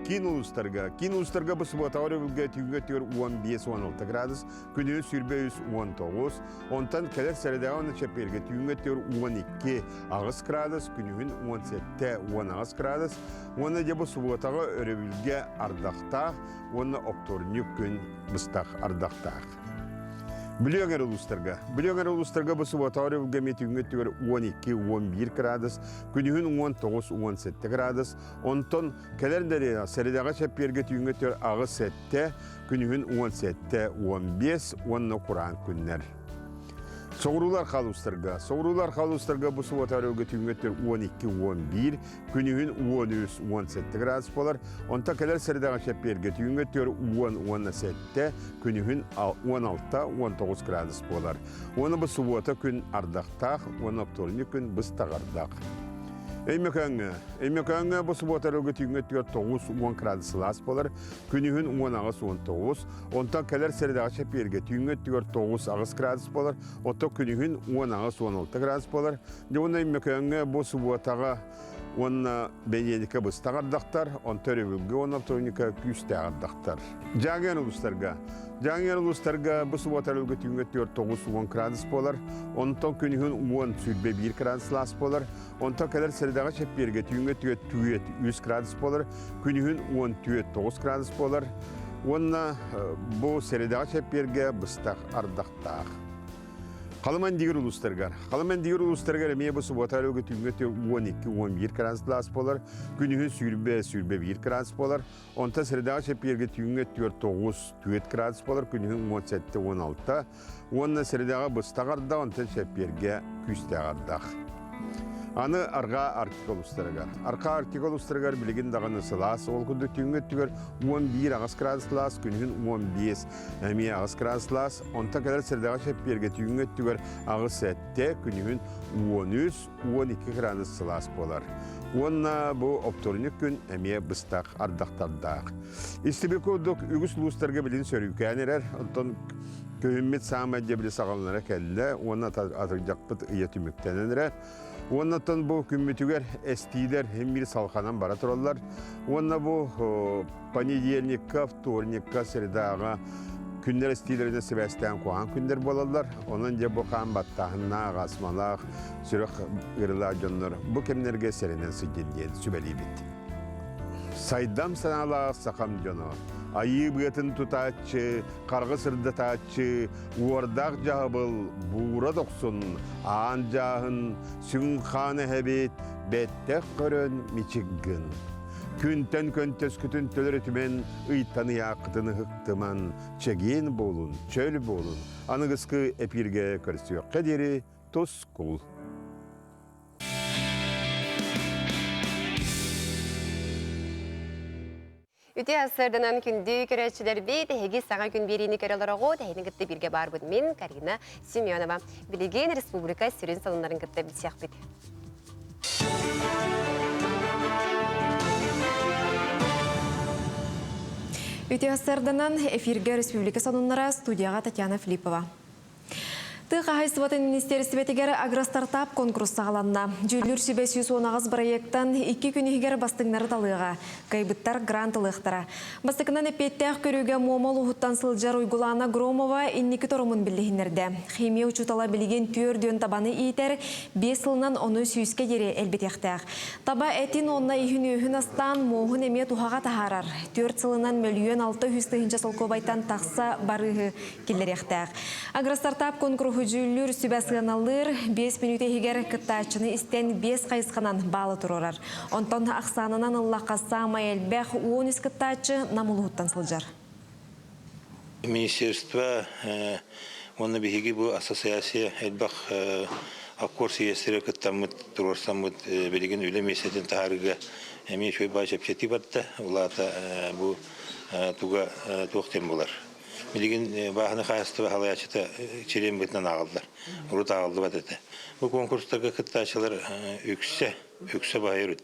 M: Кин улустарға бұсы бұтағыр өбілге түйінге түйір 15-16 градус, күнінің сүйрбе 19, онтан кәлер сәрдеғаны чәперге түйінге түйір 12 ағыз градус, күнінің 17-10 градус, оны де бұсы бұтағы өребілге ардақтақ, оны опторны күн бұстақ ардақтақ. Бүлеңер улустарға бұсы бұтағыр өбілге метүйінге түйір 12-11 градус, күнінің 19-17 градус, онтан кәлердері сәрдеға чәперге түйінге түйір ағыз 7, күнінің 17-15, оны құран күннер. Соғырулар қалустарға бұсы отарыға түйінгеттер 12-11, күнігін 13-17 градус болар. Онта кәлер сәрдіға шәпперге түйінгеттер 10-17, күнігін 16-19 градус болар. Оны бұсы ота күн ардақтақ, оны аптолыны күн бұстағардақ. Эймекаңа бұсы отарыға түйінгеттер 9-10 градус лас болар, күнігін 10-19, онта кәлер сәрдіға шәпперге түйінгеттер 9 градус болар, ота күнігін 10-16 градус болар. Оны эймекаңа бұсы отаға оны бәйелікі бұстағардақтар, он төребілге оны аптолынікі күстағардақтар. Жаңер ұлыстарға бұсы отарыға түйінгеттер 9-10 градус болар, онтан күнігін 10 сүрбе 1 градус лас болар, онтан кәлер сәрдіға шәпперге түйінгеттер 3 градус болар, күнігін 10-9 градус болар, онына бұл сәрдіға шәпперге бұстақ ардақтақ. Қалыман дегір ұлыстарға әмей бұсы отарыға түйінгеттер 12-11 градус лас болар, күнігін сүрбе 1 градус болар, онта сәрдіға шәпперге түйінгеттер 9-4 градус болар, күнігін 17-16, онына сәрдіға бұстағарда, онта шәпперге күстағардақ. Аны арға артикол ұстырығар білеген дағаны сылас, ол күнді түйінгеттер 11 ағыз градус лас, күнігін 15 әмей ағыз градус лас, онта кәлер сәрдіға шәпперге түйінгеттер ағыз 7, күнігін 13-12 градус сылас болар. Онна бұл опторны күн әмей бұстақ ардақтардақ. Истебек өдік үгіс лұстарға білін сөрікәнерер, онтан көммет сағамай дебілі сағалынара кәлі, онна атыржақпыт үйетіміктененер. Оннаттан бұл күмметігер әстейлер әмір салқанан бара тұралар. Онна бұл понедельникка, вторникка, средаға күндер әстейлеріне себәстен қоған күндер болалар. Онын де бұл қан баттағына, ғасмалақ, сүрек ғырыла жонлар. Бұл кемнерге сәрінен сүгенден сүбәлей бет. Сайдам саналақ сақам жоны. Айы бұғытын тұтатшы, қарғы сырды татшы, уардақ жағыбыл, бұра доқсын, ан жағын, сүн қаны әбет, бәттәк көрін мечігін. Күнтен көнтес күтін төлір түмен, ұйттаны яқытыны ғықтыман, чеген болын, чөл болын, анығысқы әпірге көрсі қадері тұс құл.
A: Үте асырдынан күнді көрәтшілер бейді, әге саңа күн берейіні көрелер оғы, тәйінің күтті бірге бар бұд мен, Карина Семенова. Білеген республика сүрін салынларын күтті білсек бет.
C: Үте асырдынан эфирге республика салынлары студияға Татьяна Филиппова. Қағайсыватын министерстветігер агростартап конкурс сағаланна. Жүлір сүбәсі сонағыз проекттан 2 күнігер бастыңнары талыға, қайбыттар грантылықтара. Бастықынан әпеттәқ көріге момол ұғыттан сылжар ұйгулана Громова иннекі торымын білігінерді. Химия учутала білген түрден табаны иетер 5 сылынан оны сүйіске дере әлбетектәқ. Таба әтін онна үйін астан моғын әме тұхаға тахарар. 4 сылынан мөліен 600 сылкобайтан тақса барығы келдеректәқ. Агростартап конкурс Жүллүр сүбәсіғаналыр 5 минут егер кіттачыны істен 5 қайысқанан балы тұрорар. Онтан ақсанынан ұллаққаса майелбәқ 10 кіттачы намылуыттан сылжар.
N: Министерство, оны бігеге бұл ассоциация әлбәқ аккорс естері кіттамыд, тұрорсамыд білеген үлі месетін тағарыға әме шөй бачап жеті батты, олата бұл туға тоқтен болар. Билеген бағыны қайысты халаячыта черем бітінен ағылдар. Ұрут ағылды бат әті. Бұл конкурстарға кіттачылар үксе өксө байырыт.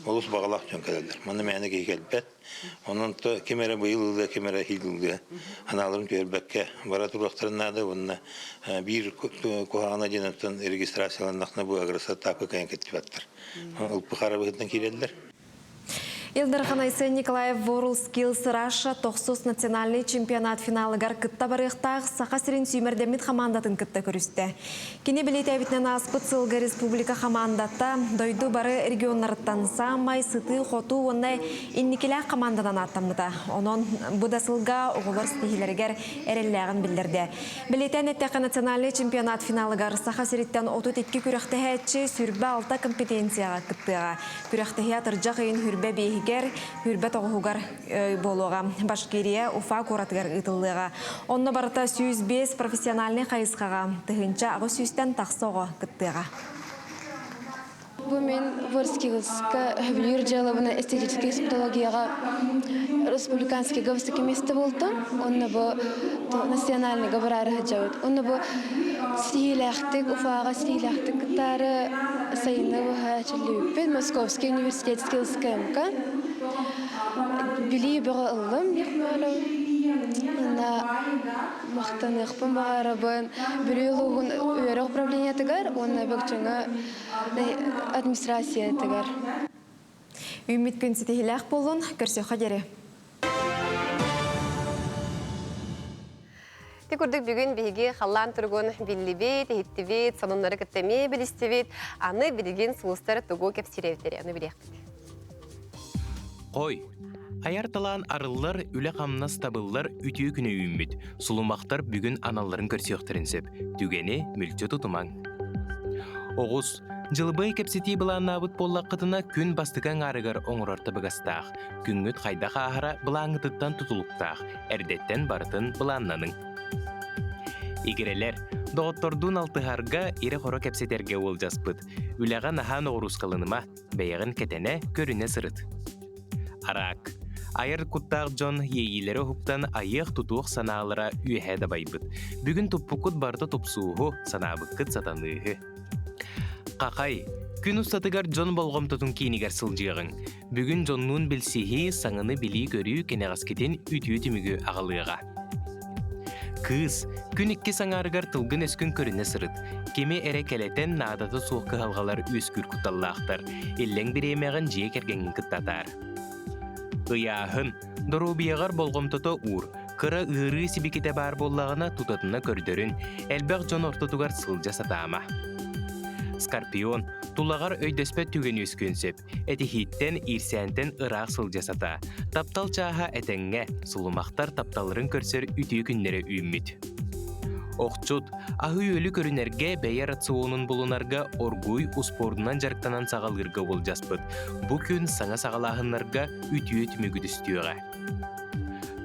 N: Олус багалак жон келдер. Маны мәне келбет. Онун то кемере быйылды, кемере хилдилди. Аналарым төрбекке бара турактарнады, онна бир кохана денеттен регистрацияланакны бу аграса тапы кайын кетиптер. Улпы харабыгытан кирелдер.
C: Илдар Ханайсы Николаев World Skills Russia 9 национальный чемпионат финалыгар кытта барықтағы сақа сирин сүймердемит командатын кытта көрісті. Кені білеті әбітнен аспыт сылғы республика командата дойду бары регионларыттан самай, сыты, хоту, ондай инникелі командадан аттамыда. Онын бұда сылға оғылар стихилергер әрелләғын білдірді. Білетен әттәқі национальный чемпионат финалыгар сақа сириттен отут еткі күріқтігі әтші сүрбә алта компетенцияға кыттыға. Күріқтігі атыржақ үйін хүрбә бейі Хүрбет оғығығар болуға, Башкирия, Уфа қоратығар ұтылыға. Онны барыта 105 профессиональный қайысқаға, тұхынша ағы сүйістен тақсоға күттіға.
O: Бұл мен Ворскилска хабилер жалабына эстетический психологияға республиканский гавыстық еместі болды. Онны бұл национальный гавырары ғаджауыд. Онны бұл стиляқтық, Уфаға стиляқтық күттары сайыны бұға чілі өппен. Московский университет скилскамка. Білі бұға ұлым, ехмалым. Мақтан еқпін бағарабын. Білі ұлығын өйері управления тігар, онны бөкчіңі администрация тігар.
C: Үміт күн сетихіләқ болын, көрсе қадері.
A: Текурдuk бүгін беге қалан тұрғын білібет, ехеттівет, сонынлары күттеме білістівет, аны білген сұлыстары тұғу кепсіревдері. Аны білеқпет.
E: Қой, аяртылан арылар үлі қамнас табылар үтіе күні үйімбет. Сұлымақтар бүгін аналарын көрсеуқтарынсеп, түгені мүлті тұтымаң. Оғыз, жылбай кепсети бұлан абыт боллаққытына күн бастыған арығар оңырарты бұғастақ. Күнгіт қайдақ ағыра бұлаңытыттан тұтылықтақ, әрдеттен барытын бұланнаның. Игерелер, доғыттордун алтыхарға ире хоро кепсетерге ол жаспыт. Үләған ахан оғырус қалыныма, бәйіғін кетене көріне сырыт. Арак, айыр құттақ жон ейілері хуптан айық тұтуық саналыра үйәді байбыт. Бүгін тұппықыт барды тұпсуығы санабыққыт сатанығы. Қақай, күн ұстатығар жон болғым тұтын кейінігер сылжығың. Бүгін жоннун білсихи саңыны білі көрі кенеғаскетен үті-үтімігі ағалыға. Кыз, күн икки саңарығар тылгын өскін көріне сырыт. Кеме әрі кәлетен надаты суыққы халғалар өскүр құтталлақтар. Еллен біремеғін жие кергенін күттатар. Ыяхын, дұрубияғар болғымтыты ұр, кыра ұйры сібекете бар боллағына тұтатына көрдерін, әлбәқ жон ортытығар сылжа сатама. Скорпион, тулағар өйдөспет түген өскөнсеп, әті хиттен ирсәнтен ұрақ сылжа сата. Таптал чаға әтәңге, сұлымақтар тапталырын көрсер үті күннері үймет. Оқчут, ахы өлі көрінерге бәйі рационын болунарға оргуй успордынан жарықтанан сағалырға ол жаспыд. Бұ күн саңа сағалағынларға үті мүгідістіуға.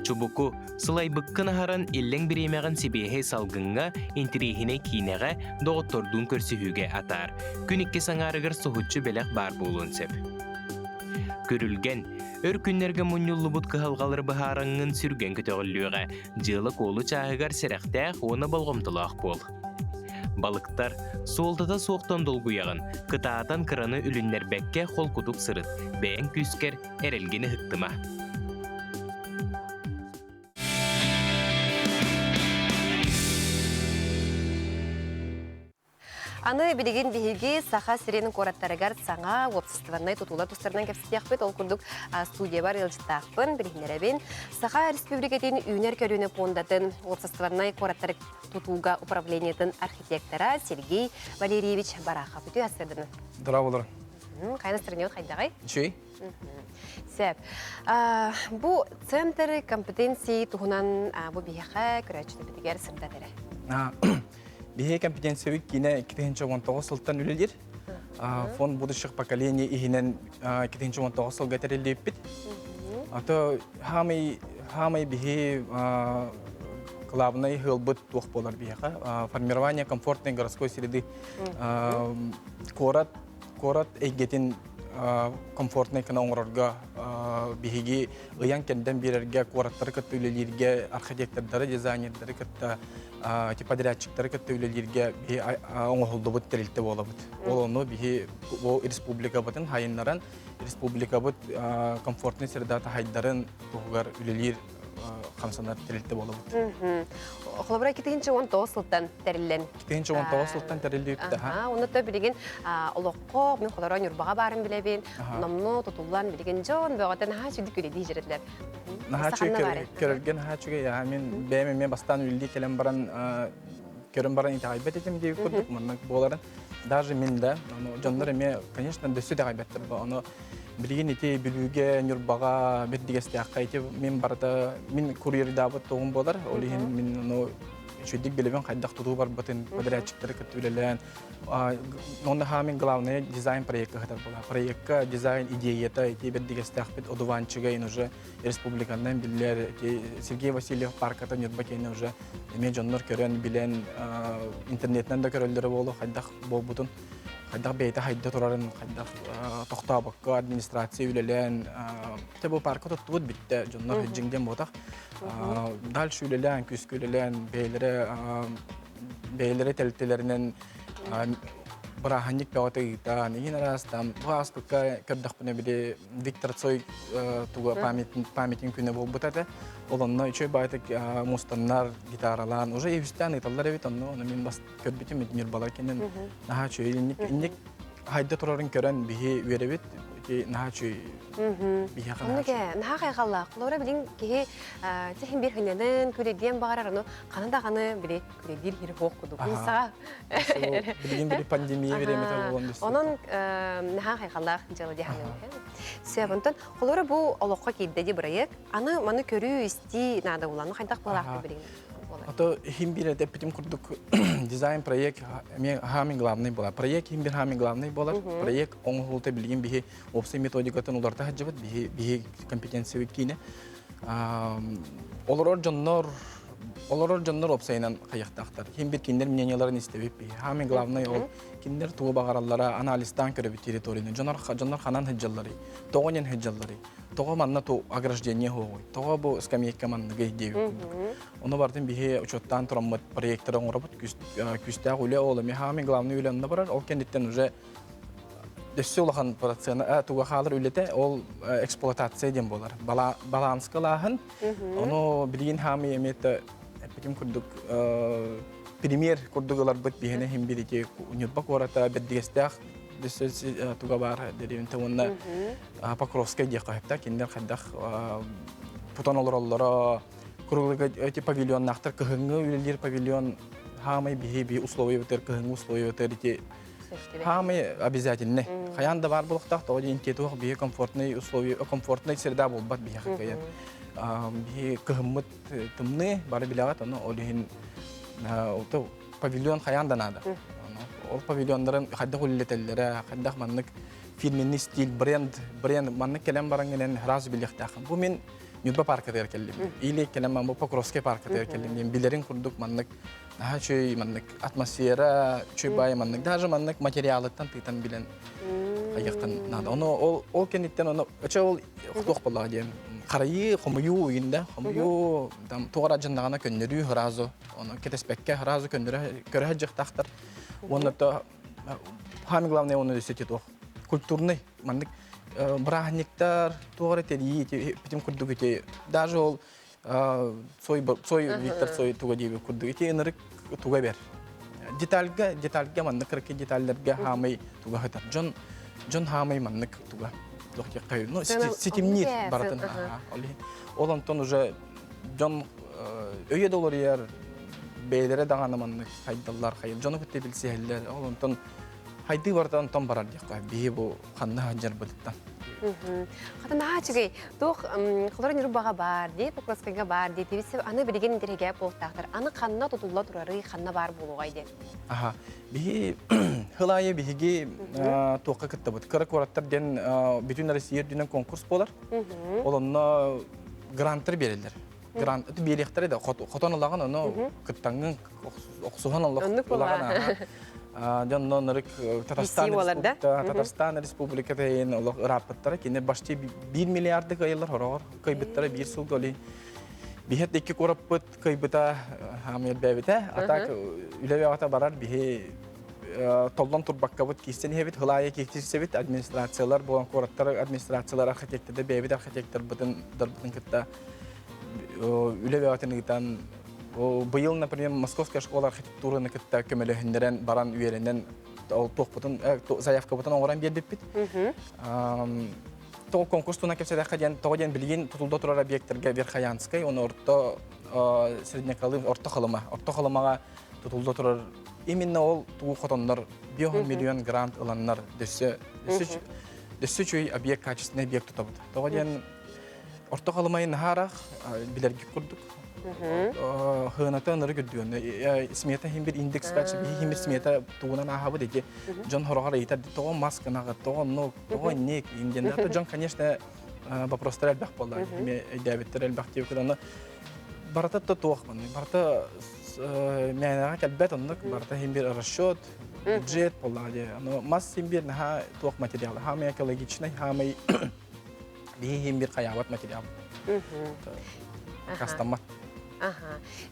E: Чубуку, сылай бұққын ағаран еллен біремеғін себейхей салғынға интерейхіне кейнеға доғыттордың көрсіхуге атар. Күн икке саңарығыр сұхытчы бәләқ бар болуын сеп. Көрілген, өр күннерге мұнюлы бұт қығалғалыр бұхараңын сүрген көтіғіліуға, жылы қолы чағығар сәрәқтәқ оны болғымтылақ бол. Балықтар, солдата соқтан долгуяғын, қытаатан қыраны үліннер бәкке қол құтық сырыт, бәйін күскер әрелгені хықтыма.
A: Аны білеген бейге саха сиренің қораттарығар саңа опсыстываннай тұтула тұстарынан кәпсітеқпет, ол күрдік студия бар елжіттақпын, білігінерәбен. Саха республикатын үйінер көріне пондатын опсыстываннай қораттары тұтуға управлениетін архитектора Сергей Валерьевич Барахов. Үті әсірдіні?
P: Дыра болыр.
A: Қайны сырыне өт қайдағай?
P: Чүй?
A: Сәп. Бұ центр компетенции тұғынан бұ бейеға көрәчіні бітігер сырдадыры.
P: Бихе компетенция кине 2019 сылтан үлелер. Фонд будущих поколений ихинен 2019 сылга терелеппит. Ато хамай бихе главный хылбыт тух болар бихега. Формирование комфортной городской среды. Город эйгетин комфортный кына оңорорга биһиги ыян кенден бирерге куараттары кытта үлелерге архитектордары дизайнерлары кытта подрядчиктары кытта үлелерге би оңохолдубут терилте болобут. Ол ону биһи бу республика бутын хайыннаран республика бут комфортный средата хайдарын тугар үлелер хамсанар терилте болобут.
A: Холобра 2019 сылтан терилен.
P: 2019 сылтан терилдүктө.
A: Оны да билеген олоққо мен холора нурбага барын билебин. Номно тутуллан билеген жон бөгөтен ха чүдүк үледи жиретлер.
P: Нахачу көрөлген хачуга я мен бэме бастан үлди келем баран көрөн баран ите айбет этем деп көрдүк. Мына боларын даже мен да жондар эме конечно дөсү да айбеттер ба. Аны билген ите билүүгө нурбага бетдигесте акайты мен барда мен курьерда бат тогун болар. Олин мен аны чүдүк билебен кайдак тутуу бар батын подрядчиктер көтүлелен. Онда хамин главный дизайн проекта хатар була. Проектка дизайн идеята ите бетдигесте акпет одуванчыга уже республикандан билер Сергей Васильев парката нурбакене уже эме жоннор көрөн билен интернеттен да көрөлдөрү болду кайдак болбутун. Кайдак бейте хайда турарын кайдак токтабакка администрация үлелен тебу паркы туттубут битте жоннор хеджиңден ботак. Дальше үлелен күскө үлелен бейлери телтелеринен браханник пеотыгыта нигин арастан баспыкка көрдөхпүнө бири Виктор Цой туга памятин күнү болбутата. Олонно үчөй байтык мустаннар гитаралан уже евстан италлар эбит онно мен бас көрбүтүм мир балар кенен наха чөй инник хайда турарын көрөн бихи беребит нахачы бихакана.
A: Онуге наха кайгалла. Лора билин ки техин бир хинеден күреген багарарны канадаганы бири күредир хир хокуду. Кунса.
P: Билин бир пандемия беремете болгон дес.
A: Онун наха кайгалла жалы диханы. Себентен лора бу олокко кийди проект. Аны маны көрүү исти нада уланы кайдак балак билин.
P: Ато химбир деп битим курдук дизайн проект хамин главный была. Проект химбир хамин главный была. Проект оңголта билген бихи опсы методикатын уларта хаҗыбыт бихи компетенция кине. Олорор жоннор опсайнан каяктактар. Химбир киндер мненияларын истебип хамин главный ол киндер туу багараллара анализден көрөбүт территорияны. Жоннор ханан хаҗаллары, тогонен хаҗаллары. Того манна то ограждение хогой. Того бу скамейка манна гейдеби. Оны бардын бихе учоттан тураммат проекттер оңорабыт күстә гуле олы хамин главный үләнне барар. Ол кендиттен уже дөссө улахан процент туга халыр үлете ол эксплуатация дем болар. Баланска лахын. Оны билген хами эмете битим курдук пример курдугалар бит бихене хим бирите унютбак ората беддигестах дөссө туга бар деревин тонна Покровская декахта киндер хаддах путанолороллора круглыга эти павильон нахтар кыгыңы үлелер павильон хамай бихи условия бетер кыгыңы условия бетер эти хамай обязательно хаянда бар булактак то интету бихи комфортный условия комфортный среда болбат бихи хакая бихи кыгымыт тымны бары билагат аны олин ото павильон хаянда надо ол павильондарын хадда уллетеллере хаддах маннык фирменный стиль бренд маннык келем барангенен разы билектахын бу мен Нюдба парка теркелим. Или келем мамбо Покровский парка теркелим. Мен билерин курдук маннык чөй маннык атмосфера чөй бай маннык даже маннык материалыттан тыйтан билен каяктан надо. Оны ол кенеттен оны өчө ол хуктук болла дем. Карайы хомую уйында хомую там тугара жандагана көннөрү разы. Оны кетеспекке разы көннөрү көрө жактактар. Оны то хамы главное оны десете то культурный маннык брахниктар тугары тери битим курдук эти даже ол сой Виктор Цой туга диби курдук эти энерик туга бер детальга маннык кырки детальлерге хамай туга хатар жон хамай маннык туга лохти кай ну ситимнит баратын ол антон уже жон өйө доллар бейлере даганы маннык хайдаллар хайыл жону күтте билсейлер ол антон Хайди вартан том барар дикка бибу ханна хаҗар бутта.
A: Хатын ачыгы тох хлорин рубага бар ди Покровскайга бар ди тибисе аны билген дереге болтактыр. Аны ханна тутулла турары ханна бар булугай ди.
P: Аха. Би хылайы биги тоққа кытты бут. Кырык вараттар ден бүтүн Россия дүнен конкурс болар. Олонно гранттар берилер. Грант билектер да хотонолаган аны кыттаңын оксуган Аллах булаган. Jonnon nırık Tatarstан Республикада ен олық рапыттары кені башчы 1 миллиардық айылар хорағыр кайбыттары 1 сыл доли. Бихет 2 кораппыт кайбыта хамел бәбіті. Атак үләбе ата барар бихе толлан турбаккабыт кистен хебит хылайы кектесебит администрациялар болан кораттары администрациялар архитекторды бәбіт архитектор бұтын дырбытын кітта үләбе атынығытан быйыл, например, Московская школа архитектураны кітті көмелі баран үйерінен заявка бұтын оңыран бердіп бит. Тоғы конкурс туна кепседаққа тоғы білген тұтылды тұрар объектерге Верхоянскай, оны орта среднекалым, орта қылымаға тұтылды тұрар. Именно ол туғы қотонлар 5 миллион грант ұланлар дөссі чөй объект качественный объект тұтабыды. Тоғы орта қылымайын харақ білерге күрдік. Хыната ныры көддүгөн смета хим бир индекс качы хим смета тугунан ахабы деди жон хорогар айтат того масканага того но того нек инденда жон конечно вопростар албак болду эми дебиттер албак деп каданы барата тоохман барата менага калбет оннук барата хим бир расчет бюджет болду но мас хим бир на тоох материал хами экологичный хами хим бир каябат материал кастамат.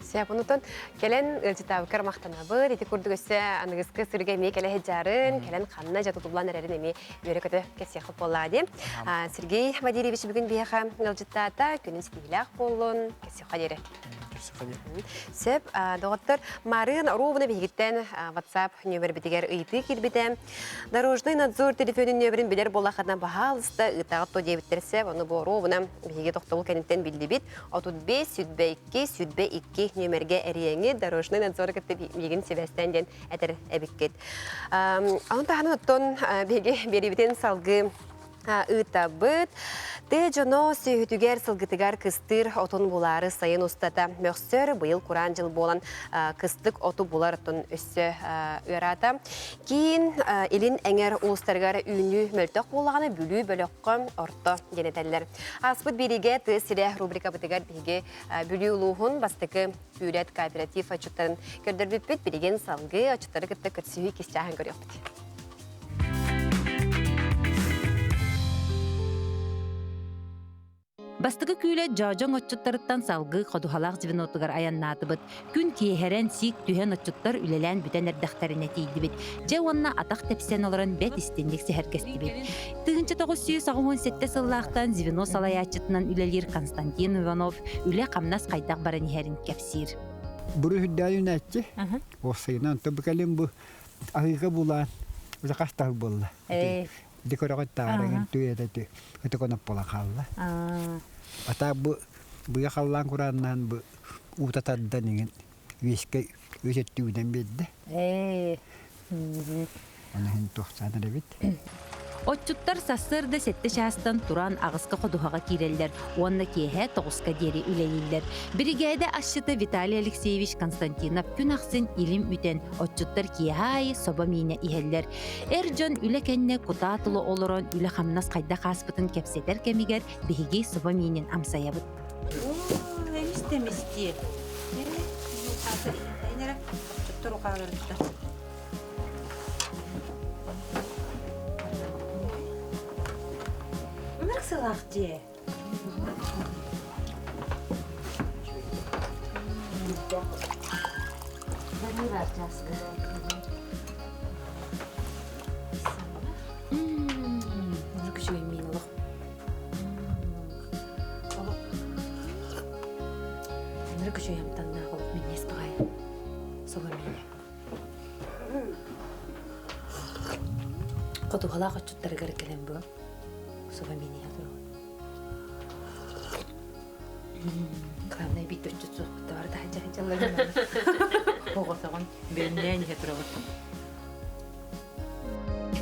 A: Сәбунутон келен ылжытабы кармақтанабы, дети күрдігісі анығызғы сүрге ме келе хеджарын, келен қанына жатутылан әрәрін әме өрекөті кәсияқып болады. Сергей Мадиревич бүгін бейіға ылжыттата күнін стилях болуын кәсияқа дері. Сәп, доғыттыр, марын ровыны бейгіттен WhatsApp нөмір бітігер ұйты келбеті. Дорожный надзор телефонын нөмірін білер болақадан бағалысты ұйтағыт то дебіттерсе, оны бұл ровыны бейге тоқтауыл кәнеттен білді бит. 35 сүтбе 2 нөмірге әрияңі дорожный надзор кітті бейгін себестен ден әтір әбіккет. Аңын тағаны ұттон бейге беребітен салғы ұйтабыт. Те жоно сүйітігер сылғытығар кыстыр отын бұлары сайын ұстата мөксөр бұйыл құран жыл болан кыстық оты бұлар ұттын өссі өрата. Кейін елін әңер ұлыстарғары үйіні мөлтіқ болағаны бүлі бөліққы орты денетелер. Аспыт береге тысыре рубрика бұтығар бейге бүлі ұлуғын бастықы бүйрет кооператив açıttарын көрдір бүппет береген салғы açıttары күтті күтсүйі кестяғын көріқпет.
Q: Бастығы күйлі жаужон отчуттарыттан салғы қодухалақ жібінотығар аяннаты бұд. Күн кейхерен сик түйен отчуттар үлелән бүтен әрдіқтарына тейді біт. Же онына атақ тәпсен оларын бәт істендік сәхәркесті біт. Тығынчы 917 сыллақтан звено салаячытынан үлелер Константин Иванов үле қамнас қайтақ барын хәрін кәпсир.
R: Бұры хүддәйін әтті. Осыйнан тұбықалым бұ ағыға бұлан. Уже қастағы болды. Декорағыт тағырығын түйеді өті қонап бола қалды. Ата бұға қалан құранынан бұ ұтатаддан еңін өске өсеттігінен беді. Оның тоқсаныр бет.
Q: Отчуттар сассырды сетті шастан туран ағысқа қодуғаға керелдер. Онна кейхе тоғысқа дері үлелелдер. Бригада ашшыты Виталий Алексеевич Константинов күн ақсын илім үтен отчуттар кейхай соба мейне ихелдер. Жон үлі кәнне құтатылы олырын үлі қамнас қайда қаспытын кәпсетер кәмегер бігеге соба мейнен амсаябыт.
S: Сылақче. Бәрі бар жасқы. Нүрік жөйін мен ұлық. Нүрік жөйін таңна қолық мен ес бағай. Солы мені. Қодуғалақ ұтчуттары кәрі кәлем бұл. Соба мені ядыру. Главное бит өтчүт соқпыты бар да хача-хачаларынан. Оғасаған бәрінен ядыру.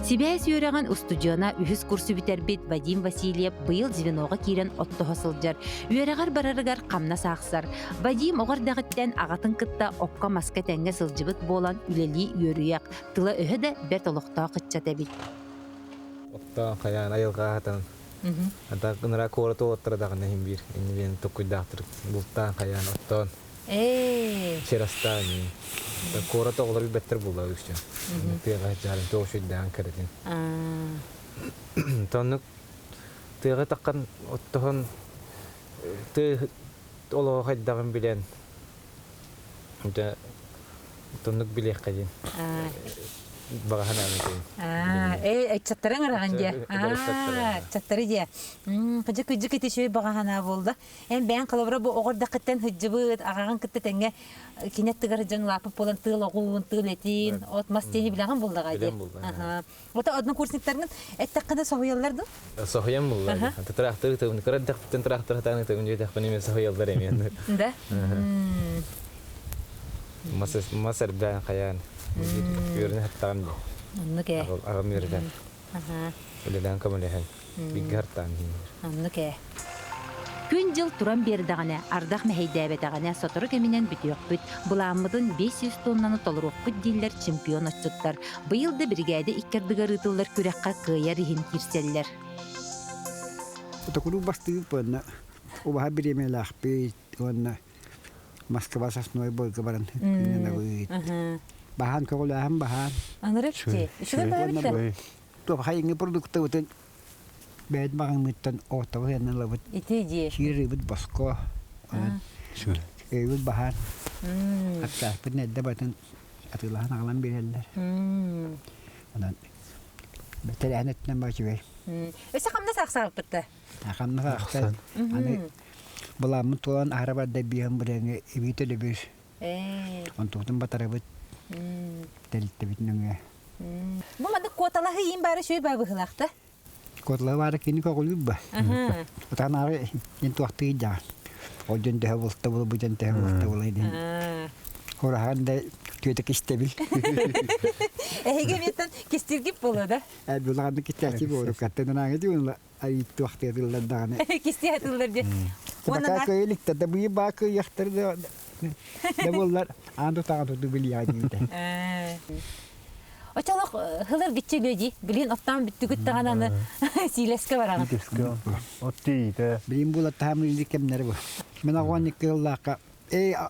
Q: Сибәс үйреген устудиона үхіс курсы бітербет Вадим Васильев бұйыл звеноға керен отты хосылжар. Үйрегар барарығар қамна сақсар. Вадим оғардағыттен ағатын кытта опқа маска тәңге сылжыбыт болан үлелі үйріяқ. Тыла өһі бәт олықта қытчата бит.
I: Оттан қаян айылға атан. Ата қыныра қорыты оттырадағына хем бір. Енді мен тұққыдақтыр. Бұлттан қаян оттан. Шерастан.
T: Kora toğlar bir better bulla üçün. Tığga jarın toğuşuydan keredin. Tonuk tığga takkan ottohon tığ olo haydağın bilen. Tonuk bilek kajin. Bagahan amin.
S: Çattarın arağınca. Çattarı diye. Kıcık eti şöyle bagahana oldu. Hem ben kalavra bu oğurda kıtten hıccıbı ağağın kıttı tenge kinet tıgarı can lapıp olan tığıl oğuğun tığıl etin otmaz teni bileğen buldu gaydi. Ota adını kursniklerinin et takkada soğuyallardı?
T: Soğuyan buldu. Traktörü tığını kırar dıktıktan traktörü tağını tığını takpanı men soğuyallar emin.
S: Da?
T: Masar ben kayan. Görünü hatta mı?
S: Anlık ya.
T: Ağam yürüden. Öyleden kamalehan. Bir hartan.
S: Anlık ya.
Q: Күн жыл туран бердағана, ардақ мәхейдәбетағана сотыры кемінен бүтіөк бүт. Бұламыдың 500 тоннаны толыруқ бүт дейлер чемпион отчуттар. Бұйылды бригады иккердігар ұтылар күрәққа күйер ихин кирселлер.
R: Утакуру бастығы пөнна. Обаға біремелі ақпейт. Онна Москва сосной бойға баран. Бахан көғіләхім бахан.
S: Анырыпче. Үшігі бәрікті?
R: Тоққа еңі продукты өтін. Бәд мағыңыттан отауы әнілі бұд.
S: Итеде?
R: Шиыры бұд басқа. Өйбіл бахан. Аттақпын әдді батын атылаған ағылан берелдер. Онан бәтел әнеттен бачы бәй.
S: Өсі қамда сақсағып бұтты?
R: Қамда сақсағып. Бұламын толан арабарда бейін бұраңы ebiteli bir. Ontuğun batara bit. Delikte bitnenge.
S: Bu madı kotaları yiyin bari şöyle bari bıhılakta.
R: Kotaları var kini kokulu ba. Otan ağrı yentu vakti gidja. O jende havulta bulu bu jende havulta bulu edin. Horahan da tüyete kistebil.
S: Egemetten kistirgip bulu da.
R: Bulan da kistasi boru katten nange diyorlar. Ay tu vakti atıllar dağına.
S: Kisti atıllar diye.
R: Bakar köylik de bu bakı yaktırdı. Ne bunlar andu tanıdı biliyordu.
S: O çalak hılır bitçi göci. Bilin ottan bitti gütten anı sileske var anı.
R: Sileske. Ottiydi. Bilin bulat tahammülü kemleri bu. Ben ağwanlık yıllaka.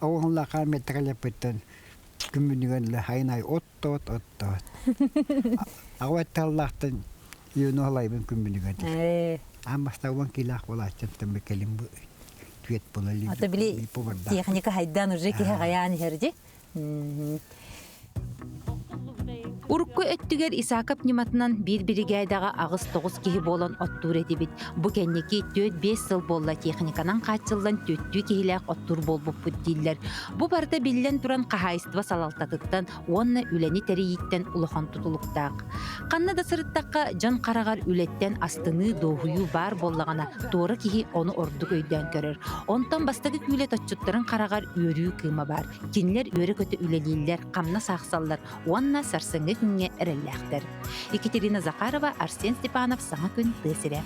R: Ağwanlığa metrele pitten. Kümünügenle haynay ottot. Ağwattallahtan yunu halay ben kümünügen. Ambasta wan kilak wala chantam bekelim bu. Tuyet polali.
S: Ata bili teknika haydan urjeki hagayani herji.
Q: Урукку өттүгер Исааков Ниматынан bir бригайдаға ағыз 9 кихи болан оттур етибит. Бу кеннеки 4-5 сыл болла техниканан качылдан төттүү кихилек оттур болбуп бүттиллер. Бу барда билен туран кахайства салалтатыттан онна үлени терейиттен улахан тутулуктаак. Канна да сырыттакка жан карагар үлеттен астыны доохую бар боллагана тоора кихи оны ордук өйдөн көрөр. Онтан бастагы күлет отчуттарын карагар өрүү кыйма бар. Кинилер өрө көтө үлелилер, камна саксаллар, онна сарсыңы күнге әрелләқтер. Екатерина Захарова, Арсен Степанов, Саңа күн тесірі.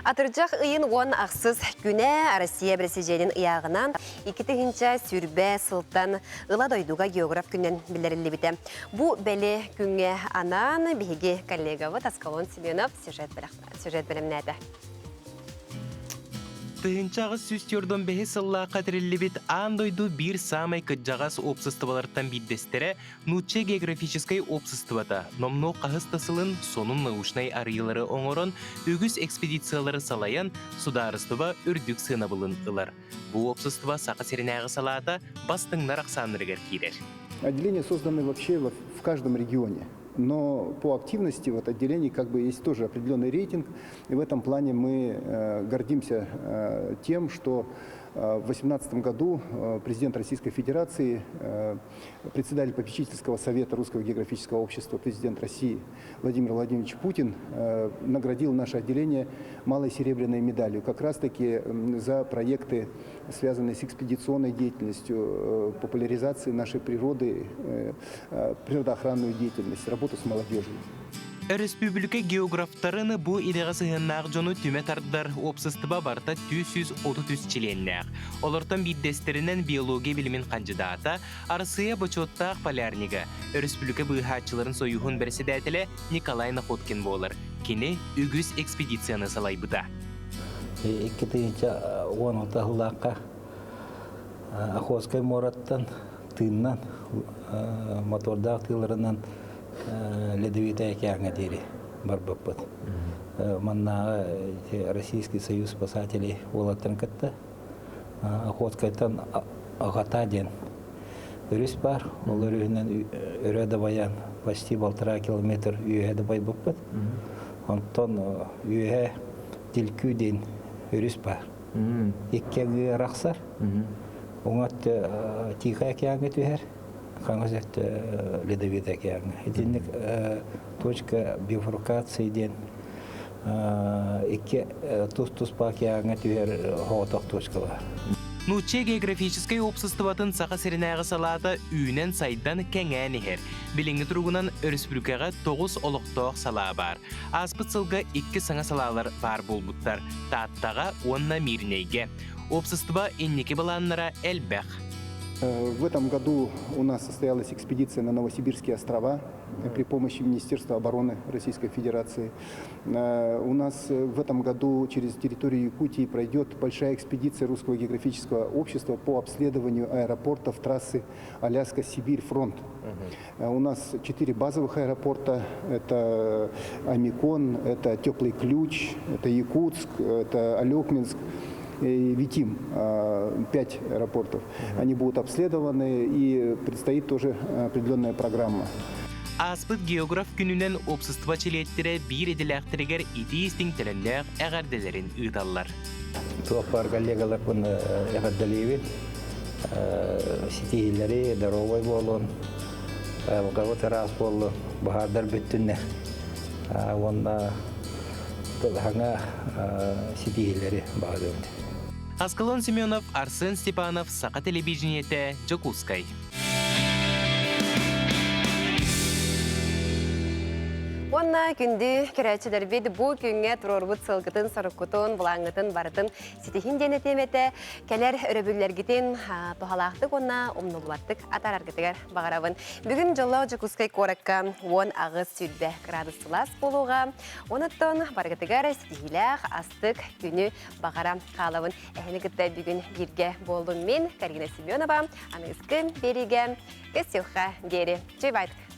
A: Атыржақ ұйын 10 ақсыз күні Россия Бресеженің ұяғынан 2-тігінші сүрбе сылттан ұла дойдуға географ күннен білдірілі біті. Бұ бәлі күнге анан бігі коллегавы Таскалон Семенов сюжет бөлімнәді.
E: Тыгынчағы сүстөрдөн бәхе сылла қатырылы бит андойду бір самай кыджағас обществолардан биддестере нуче географической обществода номно қағыстасылын сонун научнай арыйлары оңорон үгіс экспедициялары салаян сударыстыва үрдік сынабылын ылар. Бұл общество сақы серінәғы салада бастыңнар ақсаныргер кейдер.
U: Отделения созданы вообще в каждом регионе. Но по активности вот отделений как бы есть тоже определенный рейтинг. И в этом плане мы гордимся тем, что в 2018 году президент Российской Федерации, председатель попечительского совета Русского географического общества, президент России Владимир Владимирович Путин наградил наше отделение малой серебряной медалью как раз-таки за проекты, связанные с экспедиционной деятельностью, популяризацией нашей природы, природоохранную деятельность, работу с молодежью.
E: Республика географтарыны бу идеға сығыннақ жону түмет арддар опсыстыба барта 230 чиленнәқ. Олардан биддестерінен биология білімін қанжыдата Арсыя Бочоттақ полярнига, республика бұйхатчыларын союғын бірседәтілі Николай Находкин болыр. Кені үгіз экспедицияны салай бұда.
B: Икки тыйынча он отахылаққа Охотской мораттан, тыннан, мотордақ тыларынан ледовитая кяңа дери бар баппат. Маннаға Российский союз спасателей олаттан кітті. Охоткайтан ағата ден өріс бар. Ол өрігінен өреді баян почти 1,5 километр үйеді бай баппат. Онтан үйе дилкүү ден өріс бар. Иккеге рақсар. Оңат тихая кяңа түйер. Қаңызет ледовитая кяңа. Единlik точка бифуркации ден икке туз-тузпа кяңа түйер хоотақ точка бар.
E: Нуче географической обществотын сақа сиренәғы салата үйінен сайдан кәңән ехер. Біліңгі тұрғынан республикаға 9 олықтоқ сала бар. Аспыт сылға 2 саңа салалар бар болбуттар. Таттаға 10 мирнейге. Общество иннеки баланнара әлбәқ.
U: В этом году у нас состоялась экспедиция на Новосибирские острова при помощи Министерства обороны Российской Федерации. У нас в этом году через территорию Якутии пройдет большая экспедиция Русского географического общества по обследованию аэропортов трассы Аляска-Сибирь-Фронт. У нас 4 базовых аэропорта. Это Амикон, это Теплый Ключ, это Якутск, это Алекминск. И Витим, 5 аэропортов. Они будут обследованы, и предстоит тоже определенная программа.
E: Аспыт географ күнінен общество челеттері бір еділәқтірігер итейістің тілінләқ әғарделерін ұйталар.
B: Туапар коллегалар бұны әғарделейбін. Сетейлері, дорогой болуын, ғавы терас болу, бағардар бүттіннер. Онда ғаңа сетейлері бағады.
E: Аскалон Семенов, Арсен Степанов, Сақа телевидениеті, Жокускай.
A: Онна күнді керәчілер бейді бұл күнге тұрорбұт сылғытын, сарыққытын, бұлаңғытын, барытын сетехін денетеметі, кәлер өрөбілергітін тұхалақтық онна омнылуаттық атар аргытығар бағарабын. Бүгін жылы Жокускай қоракка 10 ағыз сүлбе градусылас болуға, оныттың барғытығар сетехіләқ астық күні бағара қалабын. Әхіні күтті бүгін бірге болдым мен, Карина Семенова, аныңызқым береге, көсеуға гері. Жойбайдық.